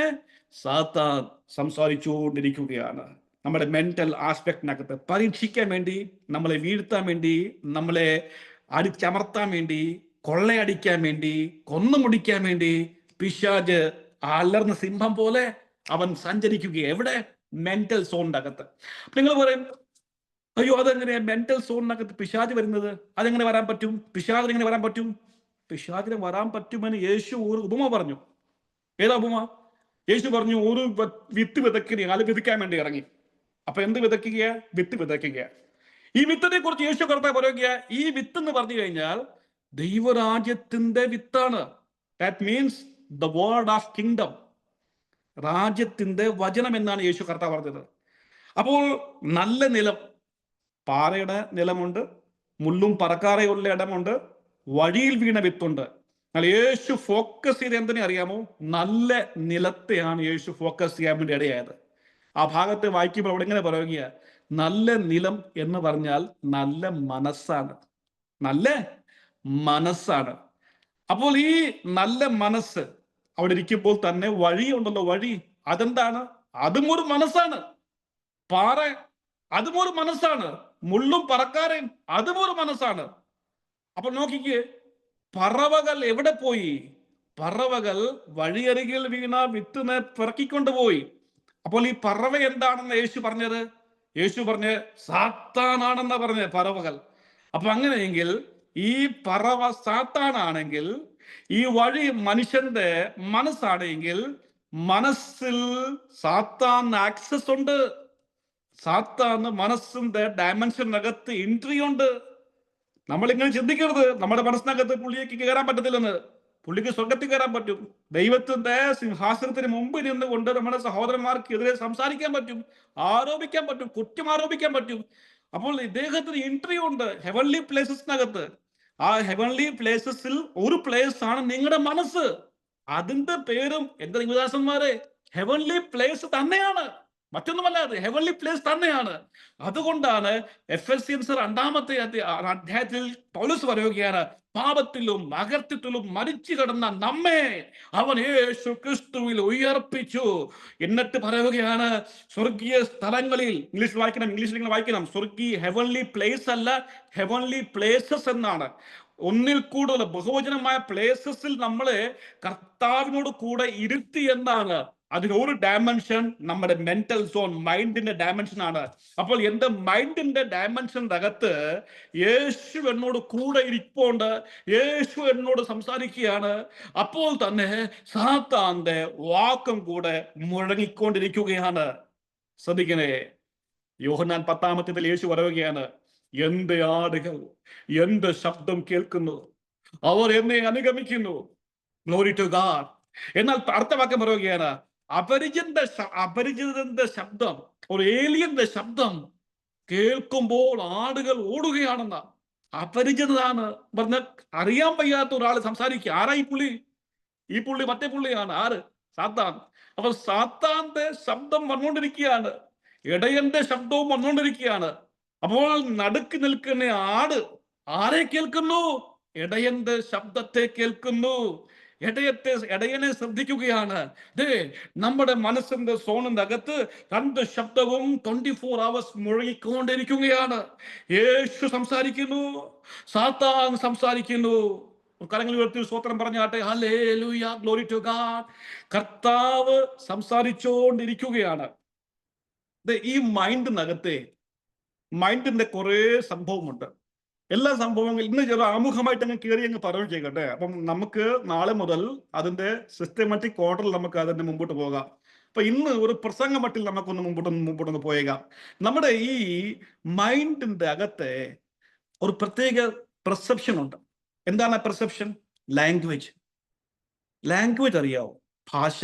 സാത്താൻ സംസാരിച്ചുകൊണ്ടിരിക്കുകയാണ്. നമ്മുടെ മെന്റൽ ആസ്പെക്റ്റിനകത്ത് പരീക്ഷിക്കാൻ വേണ്ടി, നമ്മളെ വീഴ്ത്താൻ വേണ്ടി, നമ്മളെ അടിച്ചമർത്താൻ വേണ്ടി, കൊള്ളയടിക്കാൻ വേണ്ടി, കൊന്നുമുടിക്കാൻ വേണ്ടി പിശാച് അലർന്ന സിംഹം പോലെ അവൻ സഞ്ചരിക്കുക. എവിടെ? മെന്റൽ സോണിന്റെ അകത്ത്. നിങ്ങൾ പറയും, അയ്യോ അതെങ്ങനെയാ മെന്റൽ സോണിനകത്ത് പിശാച് വരുന്നത്? അതെങ്ങനെ വരാൻ പറ്റും? പിശാചിന് എങ്ങനെ വരാൻ പറ്റും? പിശാചിന് വരാൻ പറ്റുമെന്ന് യേശു ഒരു ഉപമ പറഞ്ഞു. ഏതാ ഉപമ? യേശു പറഞ്ഞു, ഒരു വിത്ത് വിതയ്ക്കുക, അത് വിതയ്ക്കാൻ വേണ്ടി ഇറങ്ങി. അപ്പൊ എന്ത് വിതയ്ക്കുക? വിത്ത് വിതയ്ക്കുക. ഈ വിത്തിനെ കുറിച്ച് യേശു കർത്താവ് പറയുക, ഈ വിത്ത് എന്ന് പറഞ്ഞു കഴിഞ്ഞാൽ ദൈവരാജ്യത്തിന്റെ വിത്താണ്. That means the word of kingdom, രാജ്യത്തിന്റെ വചനം എന്നാണ് യേശു കർത്താവ് പറഞ്ഞത്. അപ്പോൾ നല്ല നിലം, പാറയുടെ നിലമുണ്ട്, മുള്ളും പറക്കാറയുള്ള ഇടമുണ്ട്, വഴിയിൽ വീണ വിത്തുണ്ട്. എന്നാൽ യേശു ഫോക്കസ് ചെയ്ത് എന്തിനെ അറിയാമോ? നല്ല നിലത്തെയാണ് യേശു ഫോക്കസ് ചെയ്യാൻ വേണ്ടി ഇടയായത്. ആ ഭാഗത്ത് വായിക്കുമ്പോൾ അവിടെ ഇങ്ങനെ പറയുക, നല്ല നിലം എന്ന് പറഞ്ഞാൽ നല്ല മനസ്സാണ്, നല്ല മനസ്സാണ്. അപ്പോൾ ഈ നല്ല മനസ്സ് അവിടെ ഇരിക്കുമ്പോൾ തന്നെ വഴി ഉണ്ടല്ലോ, വഴി, അതെന്താണ്? അതും ഒരു മനസ്സാണ്. പാറ, അതും ഒരു മനസ്സാണ്. മുള്ളും പറക്കാരയും അതും ഒരു മനസ്സാണ്. അപ്പോൾ നോക്കിക്കേ, പറവകൾ എവിടെ പോയി? പറവകൾ വഴിയരികിൽ വീണ വിത്തിനെ പിറക്കിക്കൊണ്ടുപോയി. അപ്പോൾ ഈ പറവ എന്താണെന്ന് യേശു പറഞ്ഞത്? യേശു പറഞ്ഞ് സാത്താനാണെന്ന പറഞ്ഞ പറവകൾ. അപ്പൊ അങ്ങനെയെങ്കിൽ ഈ പറവ സാത്താനാണെങ്കിൽ, ഈ വഴി മനുഷ്യന്റെ മനസ്സാണെങ്കിൽ, മനസ്സിൽ സാത്താൻ ആക്സസ് ഉണ്ട്. സാത്താന് മനസ്സിന്റെ ഡയമെൻഷനകത്ത് എൻട്രി ഉണ്ട്. നമ്മളിങ്ങനെ ചിന്തിക്കരുത് നമ്മുടെ മനസ്സിനകത്ത് പുള്ളിക്ക് കയറാൻ പറ്റത്തില്ലെന്ന്. പുള്ളിക്ക് സ്വർഗത്തിൽ കയറാൻ പറ്റും. ദൈവത്തിന്റെ സിംഹാസനത്തിന് മുമ്പ് നിന്നുകൊണ്ട് നമ്മുടെ സഹോദരന്മാർക്കെതിരെ സംസാരിക്കാൻ പറ്റും, ആരോപിക്കാൻ പറ്റും, കുറ്റം ആരോപിക്കാൻ പറ്റും. അപ്പോൾ ഇദ്ദേഹത്തിന് എൻട്രി ഉണ്ട് ഹെവൻലി പ്ലേസസിനകത്ത്. ആ ഹെവൻലി പ്ലേസസിൽ ഒരു പ്ലേസ് ആണ് നിങ്ങളുടെ മനസ്സ്. അതിന്റെ പേരും എന്റെ നിമിദാസന്മാരെ ഹെവൻലി പ്ലേസ് തന്നെയാണ്, മറ്റൊന്നുമല്ല. അത് ഹെവൻലി പ്ലേസ് തന്നെയാണ്. അതുകൊണ്ടാണ് എഫെസ്യൻസ് 2-ാമത്തെ അധ്യായത്തിൽ പൗലോസ് പറയുകയാണ്, പാപത്തിലും അകൃത്യത്തിലും മരിച്ചു കിടന്ന നമ്മെ അവൻ യേശു ക്രിസ്തുവിൽ ഉയർപ്പിച്ചു. എന്നിട്ട് പറയുകയാണ്, സ്വർഗീയ സ്ഥലങ്ങളിൽ, ഇംഗ്ലീഷിൽ നിങ്ങൾ വായിക്കണം, സ്വർഗീയ ഹെവൻലി പ്ലേസ് അല്ല, ഹെവൻലി പ്ലേസസ് എന്നാണ്. ഒന്നിൽ കൂടുതൽ ബഹുവചനമായ പ്ലേസസിൽ നമ്മളെ കർത്താവിനോട് കൂടെ ഇരുത്തി എന്നാണ്. അതിനൊരു ഡയമെൻഷൻ നമ്മുടെ മെന്റൽ സോൺ, മൈൻഡിന്റെ ഡയമെൻഷൻ ആണ്. അപ്പോൾ എന്റെ മൈൻഡിന്റെ ഡയമെൻഷന്റെ അകത്ത് യേശു എന്നോട് കൂടെ ഇരിപ്പുണ്ട്, യേശു എന്നോട് സംസാരിക്കുകയാണ്. അപ്പോൾ തന്നെ സാത്താന്റെ വാക്കും കൂടെ മുഴങ്ങിക്കൊണ്ടിരിക്കുകയാണ്. ശ്രദ്ധിക്കണേ, യോഹന്നാൻ 10-ാമത്തെ യേശു പറയുകയാണ്, എന്റെ ആടുകൾ എന്റെ ശബ്ദം കേൾക്കുന്നു, അവർ എന്നെ അനുഗമിക്കുന്നു. Glory to God. എന്നാൽ അടുത്ത വാക്യം പറയുകയാണ്, അപരിചിതന്റെ ശബ്ദം, ഒരു ഏലിയന്റെ ശബ്ദം കേൾക്കുമ്പോൾ ആടുകൾ ഓടുകയാണെന്ന. അപരിചിതനാണ് പറഞ്ഞ, അറിയാൻ വയ്യാത്ത ഒരാൾ സംസാരിക്കുക. ആരാ ഈ പുള്ളി? ഈ പുള്ളി മറ്റേ പുള്ളിയാണ്. ആര്? സാത്താൻ. അപ്പൊ സാത്താന്റെ ശബ്ദം വന്നുകൊണ്ടിരിക്കുകയാണ്, ഇടയന്റെ ശബ്ദവും വന്നുകൊണ്ടിരിക്കുകയാണ്. അപ്പോൾ നടുക്ക് നിൽക്കുന്ന ആട് ആരെ കേൾക്കുന്നു? ഇടയന്റെ ശബ്ദത്തെ കേൾക്കുന്നു. ഇടയനെ ശ്രദ്ധിക്കുകയാണ്. നമ്മുടെ മനസ്സിന്റെ സോണിന്റെ അകത്ത് 2 ശബ്ദവും 24 hours മുഴങ്ങിക്കൊണ്ടിരിക്കുകയാണ്. യേശു സംസാരിക്കുന്നു, സാത്താൻ സംസാരിക്കുന്നു. കരങ്ങൾ ഉയർത്തി സ്തോത്രം പറഞ്ഞാട്ടെ. Hallelujah, glory to God. കർത്താവ് സംസാരിച്ചുകൊണ്ടിരിക്കുകയാണ്. ഈ മൈൻഡിന്റെ കുറെ സംഭവമുണ്ട്. എല്ലാ സംഭവങ്ങളും ഇന്ന് ചില ആമുഖമായിട്ട് അങ്ങ് കയറി അങ്ങ് പറഞ്ഞു ചെയ്യട്ടെ. അപ്പം നമുക്ക് നാളെ മുതൽ അതിന്റെ സിസ്റ്റമാറ്റിക് ഓർഡറിൽ നമുക്ക് അതിന്റെ മുമ്പോട്ട് പോകാം. അപ്പൊ ഇന്ന് ഒരു പ്രസംഗ മട്ടിൽ നമുക്കൊന്ന് മുമ്പോട്ടൊന്ന് പോയേക്കാം. നമ്മുടെ ഈ മൈൻഡിന്റെ അകത്തെ ഒരു പ്രത്യേക പെർസെപ്ഷൻ ഉണ്ട്. എന്താണ് പെർസെപ്ഷൻ? ലാംഗ്വേജ് അറിയാവോ? ഭാഷ.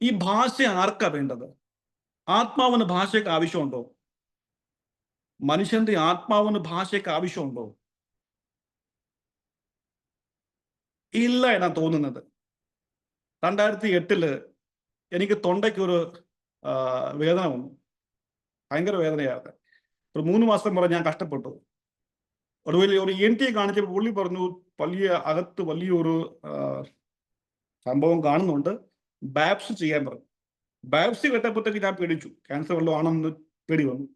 ഈ ഭാഷ ആർക്കാ വേണ്ടത്? ആത്മാവിന് ഭാഷയ്ക്ക് ആവശ്യമുണ്ടോ? മനുഷ്യന്റെ ആത്മാവിന് ഭാഷയ്ക്ക് ആവശ്യമുണ്ടോ? ഇല്ല എന്നാണ് തോന്നുന്നത്. 2008 എനിക്ക് തൊണ്ടയ്ക്ക് ഒരു വേദന വന്നു. ഭയങ്കര വേദനയാണ്. ഒരു 3 മാസം വരെ ഞാൻ കഷ്ടപ്പെട്ടു. ഒരു ENT കാണിച്ചപ്പോൾ പുള്ളി പറഞ്ഞു അകത്ത് വലിയൊരു സംഭവം കാണുന്നുണ്ട്, ബാപ്സ് ചെയ്യാൻ പറഞ്ഞു. ബാപ്സി കേട്ടപ്പോഴത്തേക്ക് ഞാൻ പേടിച്ചു, ക്യാൻസർ വല്ലതും ആണെന്ന് പേടി വന്നു.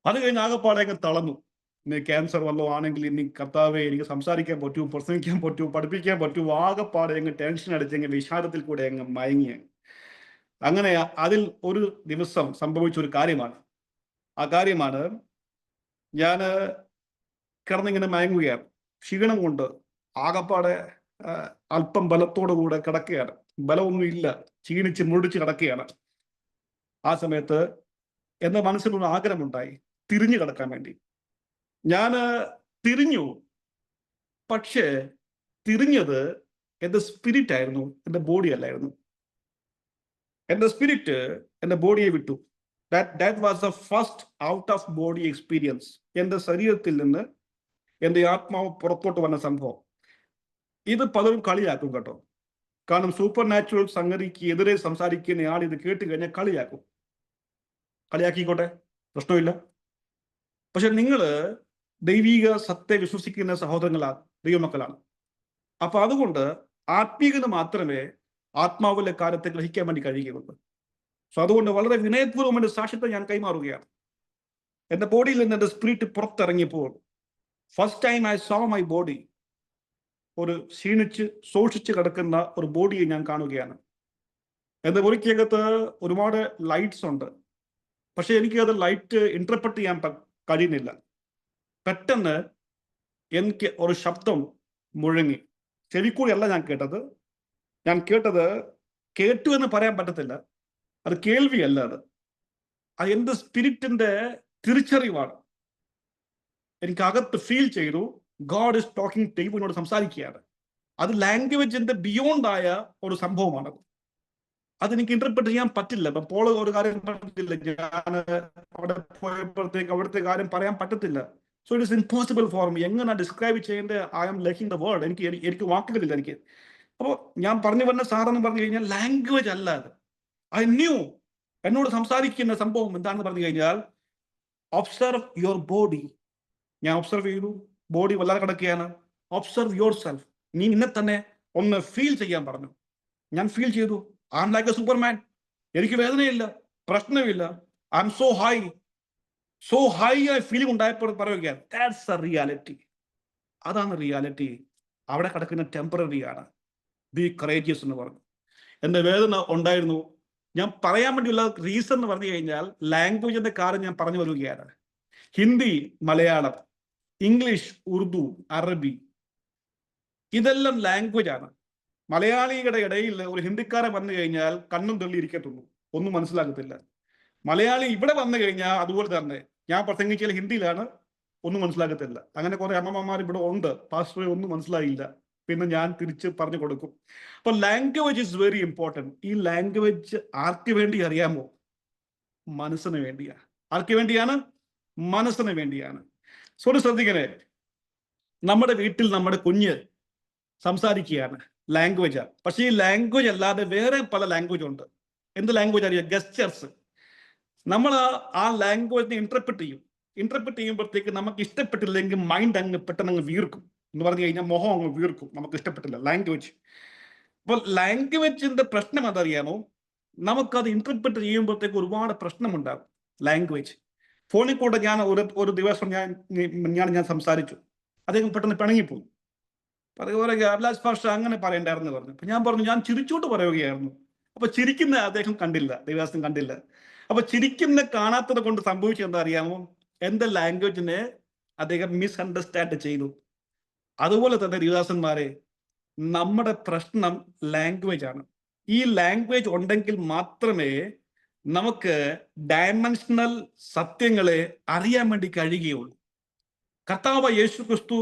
അത് കഴിഞ്ഞ് ആകെപ്പാടെ അങ്ങ് തളർന്നു. ഇനി ക്യാൻസർ വല്ലതും ആണെങ്കിൽ ഇനി കർത്താവെ എനിക്ക് സംസാരിക്കാൻ പറ്റൂ, പ്രസംഗിക്കാൻ പറ്റൂ, പഠിപ്പിക്കാൻ പറ്റൂ, ആകെപ്പാടെ അങ്ങ് ടെൻഷൻ അടിച്ചെങ്കിൽ വിഷാദത്തിൽ കൂടെ അങ്ങ് മയങ്ങി. അങ്ങനെ അതിൽ ഒരു ദിവസം സംഭവിച്ച ഒരു കാര്യമാണ്. ആ കാര്യമാണ്, ഞാൻ കിടന്നിങ്ങനെ മയങ്ങുകയാണ്, ക്ഷീണം കൊണ്ട് ആകെപ്പാടെ അല്പം ബലത്തോടു കൂടെ കിടക്കുകയാണ്, ബലമൊന്നും ഇല്ല, ക്ഷീണിച്ച് മുടിച്ച് കിടക്കുകയാണ്. ആ സമയത്ത് എന്റെ മനസ്സിലൊരു ആഗ്രഹമുണ്ടായി തിരിഞ്ഞു കിടക്കാൻ വേണ്ടി. ഞാൻ തിരിഞ്ഞു, പക്ഷേ തിരിഞ്ഞത് എന്റെ സ്പിരിറ്റ് ആയിരുന്നു, എന്റെ ബോഡി അല്ലായിരുന്നു. എന്റെ സ്പിരിറ്റ് എന്റെ ബോഡിയെ വിട്ടു. That was the first out of body experience. എന്റെ ശരീരത്തിൽ നിന്ന് എന്റെ ആത്മാവ് പുറത്തോട്ട് വന്ന സംഭവം. ഇത് പലരും കളിയാക്കും കേട്ടോ, കാരണം സൂപ്പർ നാച്ചുറൽ സംഗതിക്ക് എതിരെ സംസാരിക്കുന്ന ആൾ ഇത് കേട്ട് കഴിഞ്ഞാൽ കളിയാക്കും. കളിയാക്കിക്കോട്ടെ, പ്രശ്നമില്ല. പക്ഷെ നിങ്ങൾ ദൈവിക സത്യ വിശ്വസിക്കുന്ന സഹോദരങ്ങളാണ്, ദൈവമക്കളാണ്. അപ്പൊ അതുകൊണ്ട് ആത്മീയത മാത്രമേ ആത്മാവിലെ കാര്യത്തെ ഗ്രഹിക്കാൻ വേണ്ടി കഴിയുകയുള്ളൂ. സോ അതുകൊണ്ട് വളരെ വിനയപൂർവ്വം എന്റെ സാക്ഷ്യത്തെ ഞാൻ കൈമാറുകയാണ്. എന്റെ ബോഡിയിൽ നിന്ന് എന്റെ സ്പിരിറ്റ് പുറത്തിറങ്ങിയപ്പോൾ first time I saw my body. ഒരു ക്ഷീണിച്ച് സൂക്ഷിച്ച് കിടക്കുന്ന ഒരു ബോഡിയെ ഞാൻ കാണുകയാണ്. എന്റെ മുറിക്കകത്ത് ഒരുപാട് ലൈറ്റ്സ് ഉണ്ട്, പക്ഷെ എനിക്ക് അത് ലൈറ്റ് ഇന്റർപ്രറ്റ് ചെയ്യാൻ കഴിയുന്നില്ല. പെട്ടെന്ന് എനിക്ക് ഒരു ശബ്ദം മുഴങ്ങി. ചെവിക്കൂടിയല്ല ഞാൻ കേട്ടത്. ഞാൻ കേട്ടത് കേട്ടു എന്ന് പറയാൻ പറ്റത്തില്ല, അത് കേൾവിയല്ല, അത് എന്റെ സ്പിരിറ്റിന്റെ തിരിച്ചറിവാണ്. എനിക്ക് അകത്ത് ഫീൽ ചെയ്തു ഗോഡ് ഈസ് ടോക്കിംഗ്, ദൈവനോട് സംസാരിക്കുകയാണ്. അത് ലാംഗ്വേജിന്റെ ബിയോണ്ട് ആയ ഒരു സംഭവമാണത്. അതെനിക്ക് ഇന്റർപ്രറ്റ് ചെയ്യാൻ പറ്റില്ല. ഇപ്പൊ പോൾ ഒരു കാര്യം പറ്റത്തില്ല, ഞാൻ അവിടെ പോയപ്പോഴത്തേക്ക് അവിടുത്തെ കാര്യം പറയാൻ പറ്റത്തില്ല. So it is impossible for me. എങ്ങനെ ഡിസ്ക്രൈബ് ചെയ്യേണ്ട, I am lurking the word. എനിക്ക് വാക്കുകളില്ല എനിക്ക്. അപ്പോൾ ഞാൻ പറഞ്ഞു വന്ന സാറെന്ന് പറഞ്ഞു കഴിഞ്ഞാൽ ലാംഗ്വേജ് അല്ല അത്. ഐ ന്യൂ എന്നോട് സംസാരിക്കുന്ന സംഭവം എന്താണെന്ന് പറഞ്ഞു കഴിഞ്ഞാൽ ഒബ്സർവ് യുവർ ബോഡി. ഞാൻ ഒബ്സർവ് ചെയ്തു, ബോഡി വല്ലാതെ കിടക്കുകയാണ്. ഒബ്സർവ് യുവർ സെൽഫ്, നീ നിന്നെ തന്നെ ഒന്ന് ഫീൽ ചെയ്യാൻ പറഞ്ഞു. ഞാൻ ഫീൽ ചെയ്തു, I am like a superman. എനിക്ക് വേദനയില്ല, പ്രശ്നമില്ല. ഐ എം സോ ഹൈ ആയ ഫീലിംഗ് ഉണ്ടായപ്പോൾ പറയുകയാണ്, ദാറ്റ്സ് എ റിയാലിറ്റി. അതാണ് റിയാലിറ്റി. അവിടെ കിടക്കുന്ന ടെമ്പററിയാണ്. ബി കറേജിയസ് എന്ന് പറഞ്ഞു. എന്റെ വേദന ഉണ്ടായിരുന്നു. ഞാൻ പറയാൻ വേണ്ടിയുള്ള റീസൺ എന്ന് പറഞ്ഞു കഴിഞ്ഞാൽ ലാംഗ്വേജിന്റെ കാര്യം ഞാൻ പറഞ്ഞു വരികയാണ്. ഹിന്ദി, മലയാളം, ഇംഗ്ലീഷ്, ഉറുദു, അറബി, ഇതെല്ലാം ലാംഗ്വേജ് ആണ്. മലയാളികളുടെ ഇടയിൽ ഒരു ഹിന്ദിക്കാരൻ വന്നു കഴിഞ്ഞാൽ കണ്ണും തള്ളി ഇരിക്കത്തുള്ളൂ, ഒന്നും മനസ്സിലാകത്തില്ല. മലയാളി ഇവിടെ വന്നു കഴിഞ്ഞാൽ അതുപോലെ തന്നെ. ഞാൻ പ്രസംഗിച്ചാൽ ഹിന്ദിയിലാണ്, ഒന്നും മനസ്സിലാകത്തില്ല. അങ്ങനെ കുറെ അമ്മമാർ ഇവിടെ ഉണ്ട്, പാസ്റ്ററെ ഒന്നും മനസ്സിലായില്ല, പിന്നെ ഞാൻ തിരിച്ച് പറഞ്ഞു കൊടുക്കും. അപ്പൊ ലാംഗ്വേജ് ഇസ് വെരി ഇമ്പോർട്ടൻറ്റ്. ഈ ലാംഗ്വേജ് ആർക്ക് വേണ്ടി അറിയാമോ? മനസ്സിന് വേണ്ടിയാ. ആർക്ക് വേണ്ടിയാണ്? മനസ്സിന് വേണ്ടിയാണ്. സോ ശ്രദ്ധിക്കണേ, നമ്മുടെ വീട്ടിൽ നമ്മുടെ കുഞ്ഞ് സംസാരിക്കുകയാണ്, ലാംഗ്വേജാണ്. പക്ഷേ ഈ ലാംഗ്വേജ് അല്ലാതെ വേറെ പല ലാംഗ്വേജ് ഉണ്ട്. എന്ത് ലാംഗ്വേജ് അറിയാം? ഗസ്റ്റേഴ്സ്. നമ്മൾ ആ ലാംഗ്വേജിനെ ഇന്റർപ്രറ്റ് ചെയ്യുമ്പോഴത്തേക്ക് നമുക്ക് ഇഷ്ടപ്പെട്ടില്ലെങ്കിൽ മൈൻഡ് അങ്ങ് പെട്ടെന്ന് അങ്ങ് വീർക്കും. എന്ന് പറഞ്ഞു കഴിഞ്ഞാൽ മുഖം അങ്ങ് വീർക്കും, നമുക്ക് ഇഷ്ടപ്പെട്ടില്ല ലാംഗ്വേജ്. അപ്പോൾ ലാംഗ്വേജിന്റെ പ്രശ്നം അതറിയാമോ? നമുക്കത് ഇന്റർപ്രറ്റ് ചെയ്യുമ്പോഴത്തേക്ക് ഒരുപാട് പ്രശ്നമുണ്ടാകും. ലാംഗ്വേജ് ഫോണിൽ കൂടെ ഞാൻ ഒരു ദിവസം ഞാൻ സംസാരിച്ചു, അദ്ദേഹം പെട്ടെന്ന് പിണങ്ങിപ്പോയി. പറയുക അഭിലാഷ് ഭാഷ അങ്ങനെ പറയണ്ടായിരുന്നു പറഞ്ഞു. അപ്പൊ ഞാൻ പറഞ്ഞു, ഞാൻ ചിരിച്ചോട്ട് പറയുകയായിരുന്നു. അപ്പൊ ചിരിക്കുന്ന അദ്ദേഹം കണ്ടില്ല, ദേവദാസൻ കണ്ടില്ല. അപ്പൊ ചിരിക്കുന്ന കാണാത്തത് കൊണ്ട് സംഭവിച്ചത് എന്താ അറിയാമോ? എന്റെ ലാംഗ്വേജിനെ അദ്ദേഹം മിസ്അണ്ടർസ്റ്റാൻഡ് ചെയ്തു. അതുപോലെ തന്നെ ദേവദാസന്മാരെ, നമ്മുടെ പ്രശ്നം ലാംഗ്വേജ് ആണ്. ഈ ലാംഗ്വേജ് ഉണ്ടെങ്കിൽ മാത്രമേ നമുക്ക് ഡയമെൻഷണൽ സത്യങ്ങളെ അറിയാൻ വേണ്ടി കഴിയുകയുള്ളൂ. കർത്താവ് യേശു ക്രിസ്തു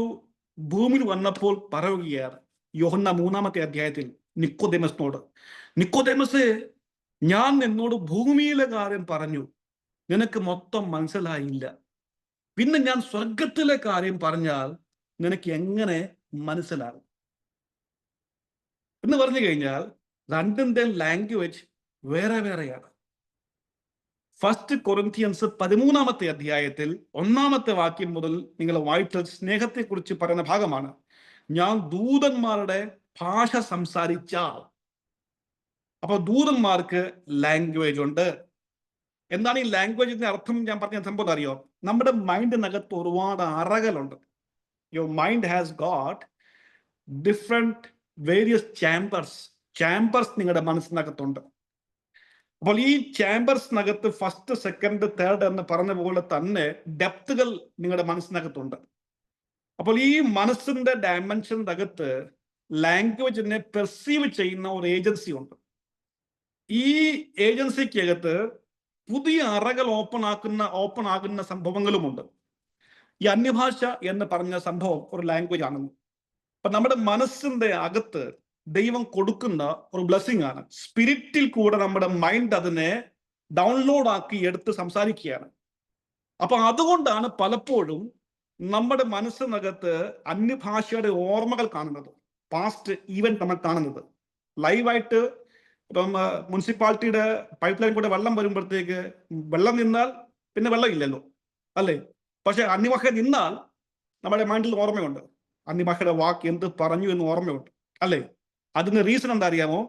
ഭൂമിയിൽ വന്നപ്പോൾ പറയുകയാണ്, യോഹന്ന 3-ാമത്തെ അധ്യായത്തിൽ നിക്കോദേമസിനോട്, നിക്കോദേമസേ, ഞാൻ നിന്നോട് ഭൂമിയിലെ കാര്യം പറഞ്ഞു, നിനക്ക് മൊത്തം മനസ്സിലായില്ല. പിന്നെ ഞാൻ സ്വർഗത്തിലെ കാര്യം പറഞ്ഞാൽ നിനക്ക് എങ്ങനെ മനസ്സിലാകും എന്ന് പറഞ്ഞു കഴിഞ്ഞാൽ രണ്ടിന്റെ ലാംഗ്വേജ് വേറെ വേറെയാണ്. ഫസ്റ്റ് കൊറിന്ത്യൻസ് 13-ാമത്തെ അധ്യായത്തിൽ 1-ാമത്തെ വാക്യം മുതൽ നിങ്ങൾ വായിച്ച സ്നേഹത്തെക്കുറിച്ച് പറയുന്ന ഭാഗമാണ്. ഞാൻ ദൂതന്മാരുടെ ഭാഷ സംസാരിച്ചാൽ. അപ്പൊ ദൂതന്മാർക്ക് ലാംഗ്വേജ് ഉണ്ട്. എന്താണ് ഈ ലാംഗ്വേജിന്റെ അർത്ഥം? ഞാൻ പറഞ്ഞ സംഭവം അറിയോ? നമ്മുടെ മൈൻഡിനകത്ത് ഒരുപാട് അറകളുണ്ട്. Your mind has got different various chambers നിങ്ങളുടെ മനസ്സിനകത്തുണ്ട്. അപ്പോൾ ഈ ചാമ്പേഴ്സിനകത്ത് ഫസ്റ്റ്, സെക്കൻഡ്, തേർഡ് എന്ന് പറഞ്ഞ പോലെ തന്നെ ഡെപ്തുകൾ നിങ്ങളുടെ മനസ്സിനകത്തുണ്ട്. അപ്പോൾ ഈ മനസ്സിന്റെ ഡയമെൻഷൻ്റെ അകത്ത് ലാംഗ്വേജിനെ പെർസീവ് ചെയ്യുന്ന ഒരു ഏജൻസി ഉണ്ട്. ഈ ഏജൻസിക്കകത്ത് പുതിയ അറകൾ ഓപ്പൺ ആകുന്ന സംഭവങ്ങളുമുണ്ട്. ഈ അന്യഭാഷ എന്ന് പറഞ്ഞ സംഭവം ഒരു ലാംഗ്വേജ് ആണെന്ന്. അപ്പൊ നമ്മുടെ മനസ്സിന്റെ അകത്ത് ദൈവം കൊടുക്കുന്ന ഒരു ബ്ലെസ്സിങ് ആണ്. സ്പിരിറ്റിൽ കൂടെ നമ്മുടെ മൈൻഡ് അതിനെ ഡൗൺലോഡ് ആക്കി എടുത്ത് സംസാരിക്കുകയാണ്. അപ്പൊ അതുകൊണ്ടാണ് പലപ്പോഴും നമ്മുടെ മനസ്സിനകത്ത് അന്യഭാഷയുടെ ഓർമ്മകൾ കാണുന്നത്, പാസ്റ്റ് ഈവന്റ് നമ്മൾ കാണുന്നത്. ലൈവായിട്ട് ഇപ്പം മുനിസിപ്പാലിറ്റിയുടെ പൈപ്പ് ലൈൻ കൂടെ വെള്ളം വരുമ്പോഴത്തേക്ക് വെള്ളം നിന്നാൽ പിന്നെ വെള്ളം ഇല്ലല്ലോ, അല്ലേ? പക്ഷെ അന്യഭാഷ നിന്നാൽ നമ്മുടെ മൈൻഡിൽ ഓർമ്മയുണ്ട്, അന്യഭാഷയുടെ വാക്ക് എന്ത് പറഞ്ഞു എന്ന് ഓർമ്മയുണ്ട്, അല്ലേ? അതിന് റീസൺ എന്താ അറിയാമോ?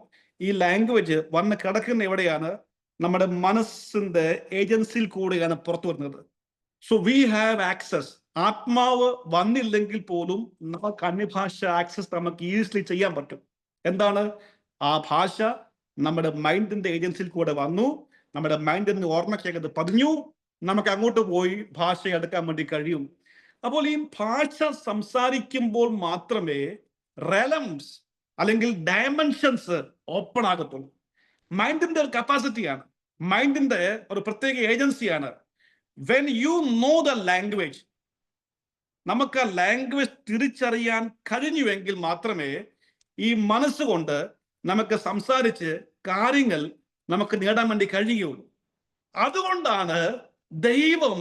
ഈ ലാംഗ്വേജ് വന്ന് കിടക്കുന്ന എവിടെയാണ്? നമ്മുടെ മനസ്സിന്റെ ഏജൻസിയിൽ കൂടെയാണ് പുറത്തു വരുന്നത്. So we have access. ആത്മാവ് വന്നില്ലെങ്കിൽ പോലും നമുക്ക് അന്യഭാഷ ആക്സസ് നമുക്ക് ഈസിലി ചെയ്യാൻ പറ്റും. എന്താണ്? ആ ഭാഷ നമ്മുടെ മൈൻഡിന്റെ ഏജൻസിയിൽ കൂടെ വന്നു, നമ്മുടെ മൈൻഡിന്റെ ഓർമ്മയ്ക്കകത്ത് പതിഞ്ഞു, നമുക്ക് അങ്ങോട്ട് പോയി ഭാഷ എടുക്കാൻ വേണ്ടി കഴിയും. അപ്പോൾ ഈ ഭാഷ സംസാരിക്കുമ്പോൾ മാത്രമേ റെലംസ് അല്ലെങ്കിൽ ഡയമെൻഷൻസ് ഓപ്പൺ ആകത്തുള്ളൂ. മൈൻഡിന്റെ ഒരു കപ്പാസിറ്റിയാണ്, മൈൻഡിന്റെ ഒരു പ്രത്യേക ഏജൻസിയാണ്. When you know the language, നമുക്ക് ആ ലാംഗ്വേജ് തിരിച്ചറിയാൻ കഴിഞ്ഞുവെങ്കിൽ മാത്രമേ ഈ മനസ്സുകൊണ്ട് നമുക്ക് സംസാരിച്ച് കാര്യങ്ങൾ നമുക്ക് നേടാൻ വേണ്ടി കഴിയുള്ളൂ. അതുകൊണ്ടാണ് ദൈവം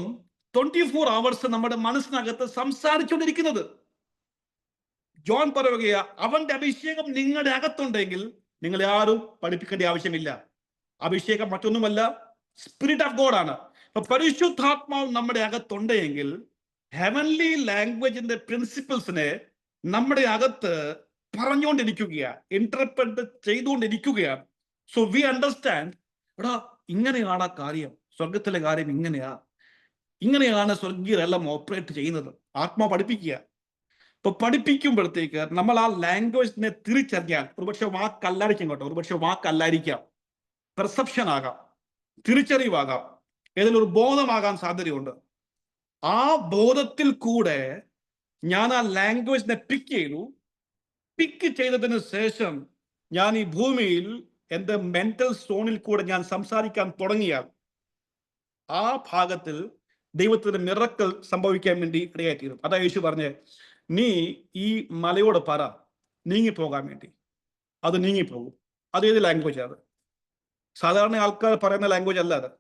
24 hours നമ്മുടെ മനസ്സിനകത്ത് സംസാരിച്ചുകൊണ്ടിരിക്കുന്നത്. ജോൺ പറയുകയാ, അവന്റെ അഭിഷേകം നിങ്ങളുടെ അകത്തുണ്ടെങ്കിൽ നിങ്ങളെ ആരും പഠിപ്പിക്കേണ്ട ആവശ്യമില്ല. അഭിഷേകം മറ്റൊന്നുമല്ല, സ്പിരിറ്റ് ഓഫ് ഗോഡ് ആണ്. അപ്പൊ പരിശുദ്ധാത്മാവ് നമ്മുടെ അകത്തുണ്ടെങ്കിൽ ഹെവൻലി ലാംഗ്വേജിന്റെ പ്രിൻസിപ്പിൾസിനെ നമ്മുടെ അകത്ത് പറഞ്ഞുകൊണ്ടിരിക്കുകയാണ്, ഇന്റർപ്രറ്റ് ചെയ്തുകൊണ്ടിരിക്കുകയാണ്. സോ വി അണ്ടർസ്റ്റാൻഡ്, എടാ ഇങ്ങനെയാണ് ആ കാര്യം, സ്വർഗത്തിലെ കാര്യം ഇങ്ങനെയാണ് സ്വർഗീയരെല്ലാം ഓപ്പറേറ്റ് ചെയ്യുന്നത്. ആത്മാവ് പഠിപ്പിക്കുക. ഇപ്പൊ പഠിപ്പിക്കുമ്പോഴത്തേക്ക് നമ്മൾ ആ ലാംഗ്വേജിനെ തിരിച്ചറിയാൻ, ഒരുപക്ഷെ വാക്കല്ലായിരിക്കും കേട്ടോ, ഒരുപക്ഷെ വാക്കല്ലായിരിക്കാം, പെർസെപ്ഷൻ ആകാം, തിരിച്ചറിവാകാം, ഏതെങ്കിലും ഒരു ബോധമാകാൻ സാധ്യതയുണ്ട്. ആ ബോധത്തിൽ കൂടെ ഞാൻ ആ ലാംഗ്വേജിനെ പിക്ക് ചെയ്തതിന് ശേഷം ഞാൻ ഈ ഭൂമിയിൽ എൻ്റെ മെന്റൽ സോണിൽ കൂടെ ഞാൻ സംസാരിക്കാൻ തുടങ്ങിയാൽ ആ ഭാഗത്തിൽ ദൈവത്തിന് മിറക്കിൾ സംഭവിക്കാൻ വേണ്ടി ഇടയായിത്തീരും. അതാ യേശു പറഞ്ഞേ, നീ ഈ മലയോട് പറ നീങ്ങിപ്പോകാൻ വേണ്ടി, അത് നീങ്ങിപ്പോകും. അത് ഏത് ലാംഗ്വേജ്? അത് സാധാരണ ആൾക്കാർ പറയുന്ന ലാംഗ്വേജ് അല്ല അത്.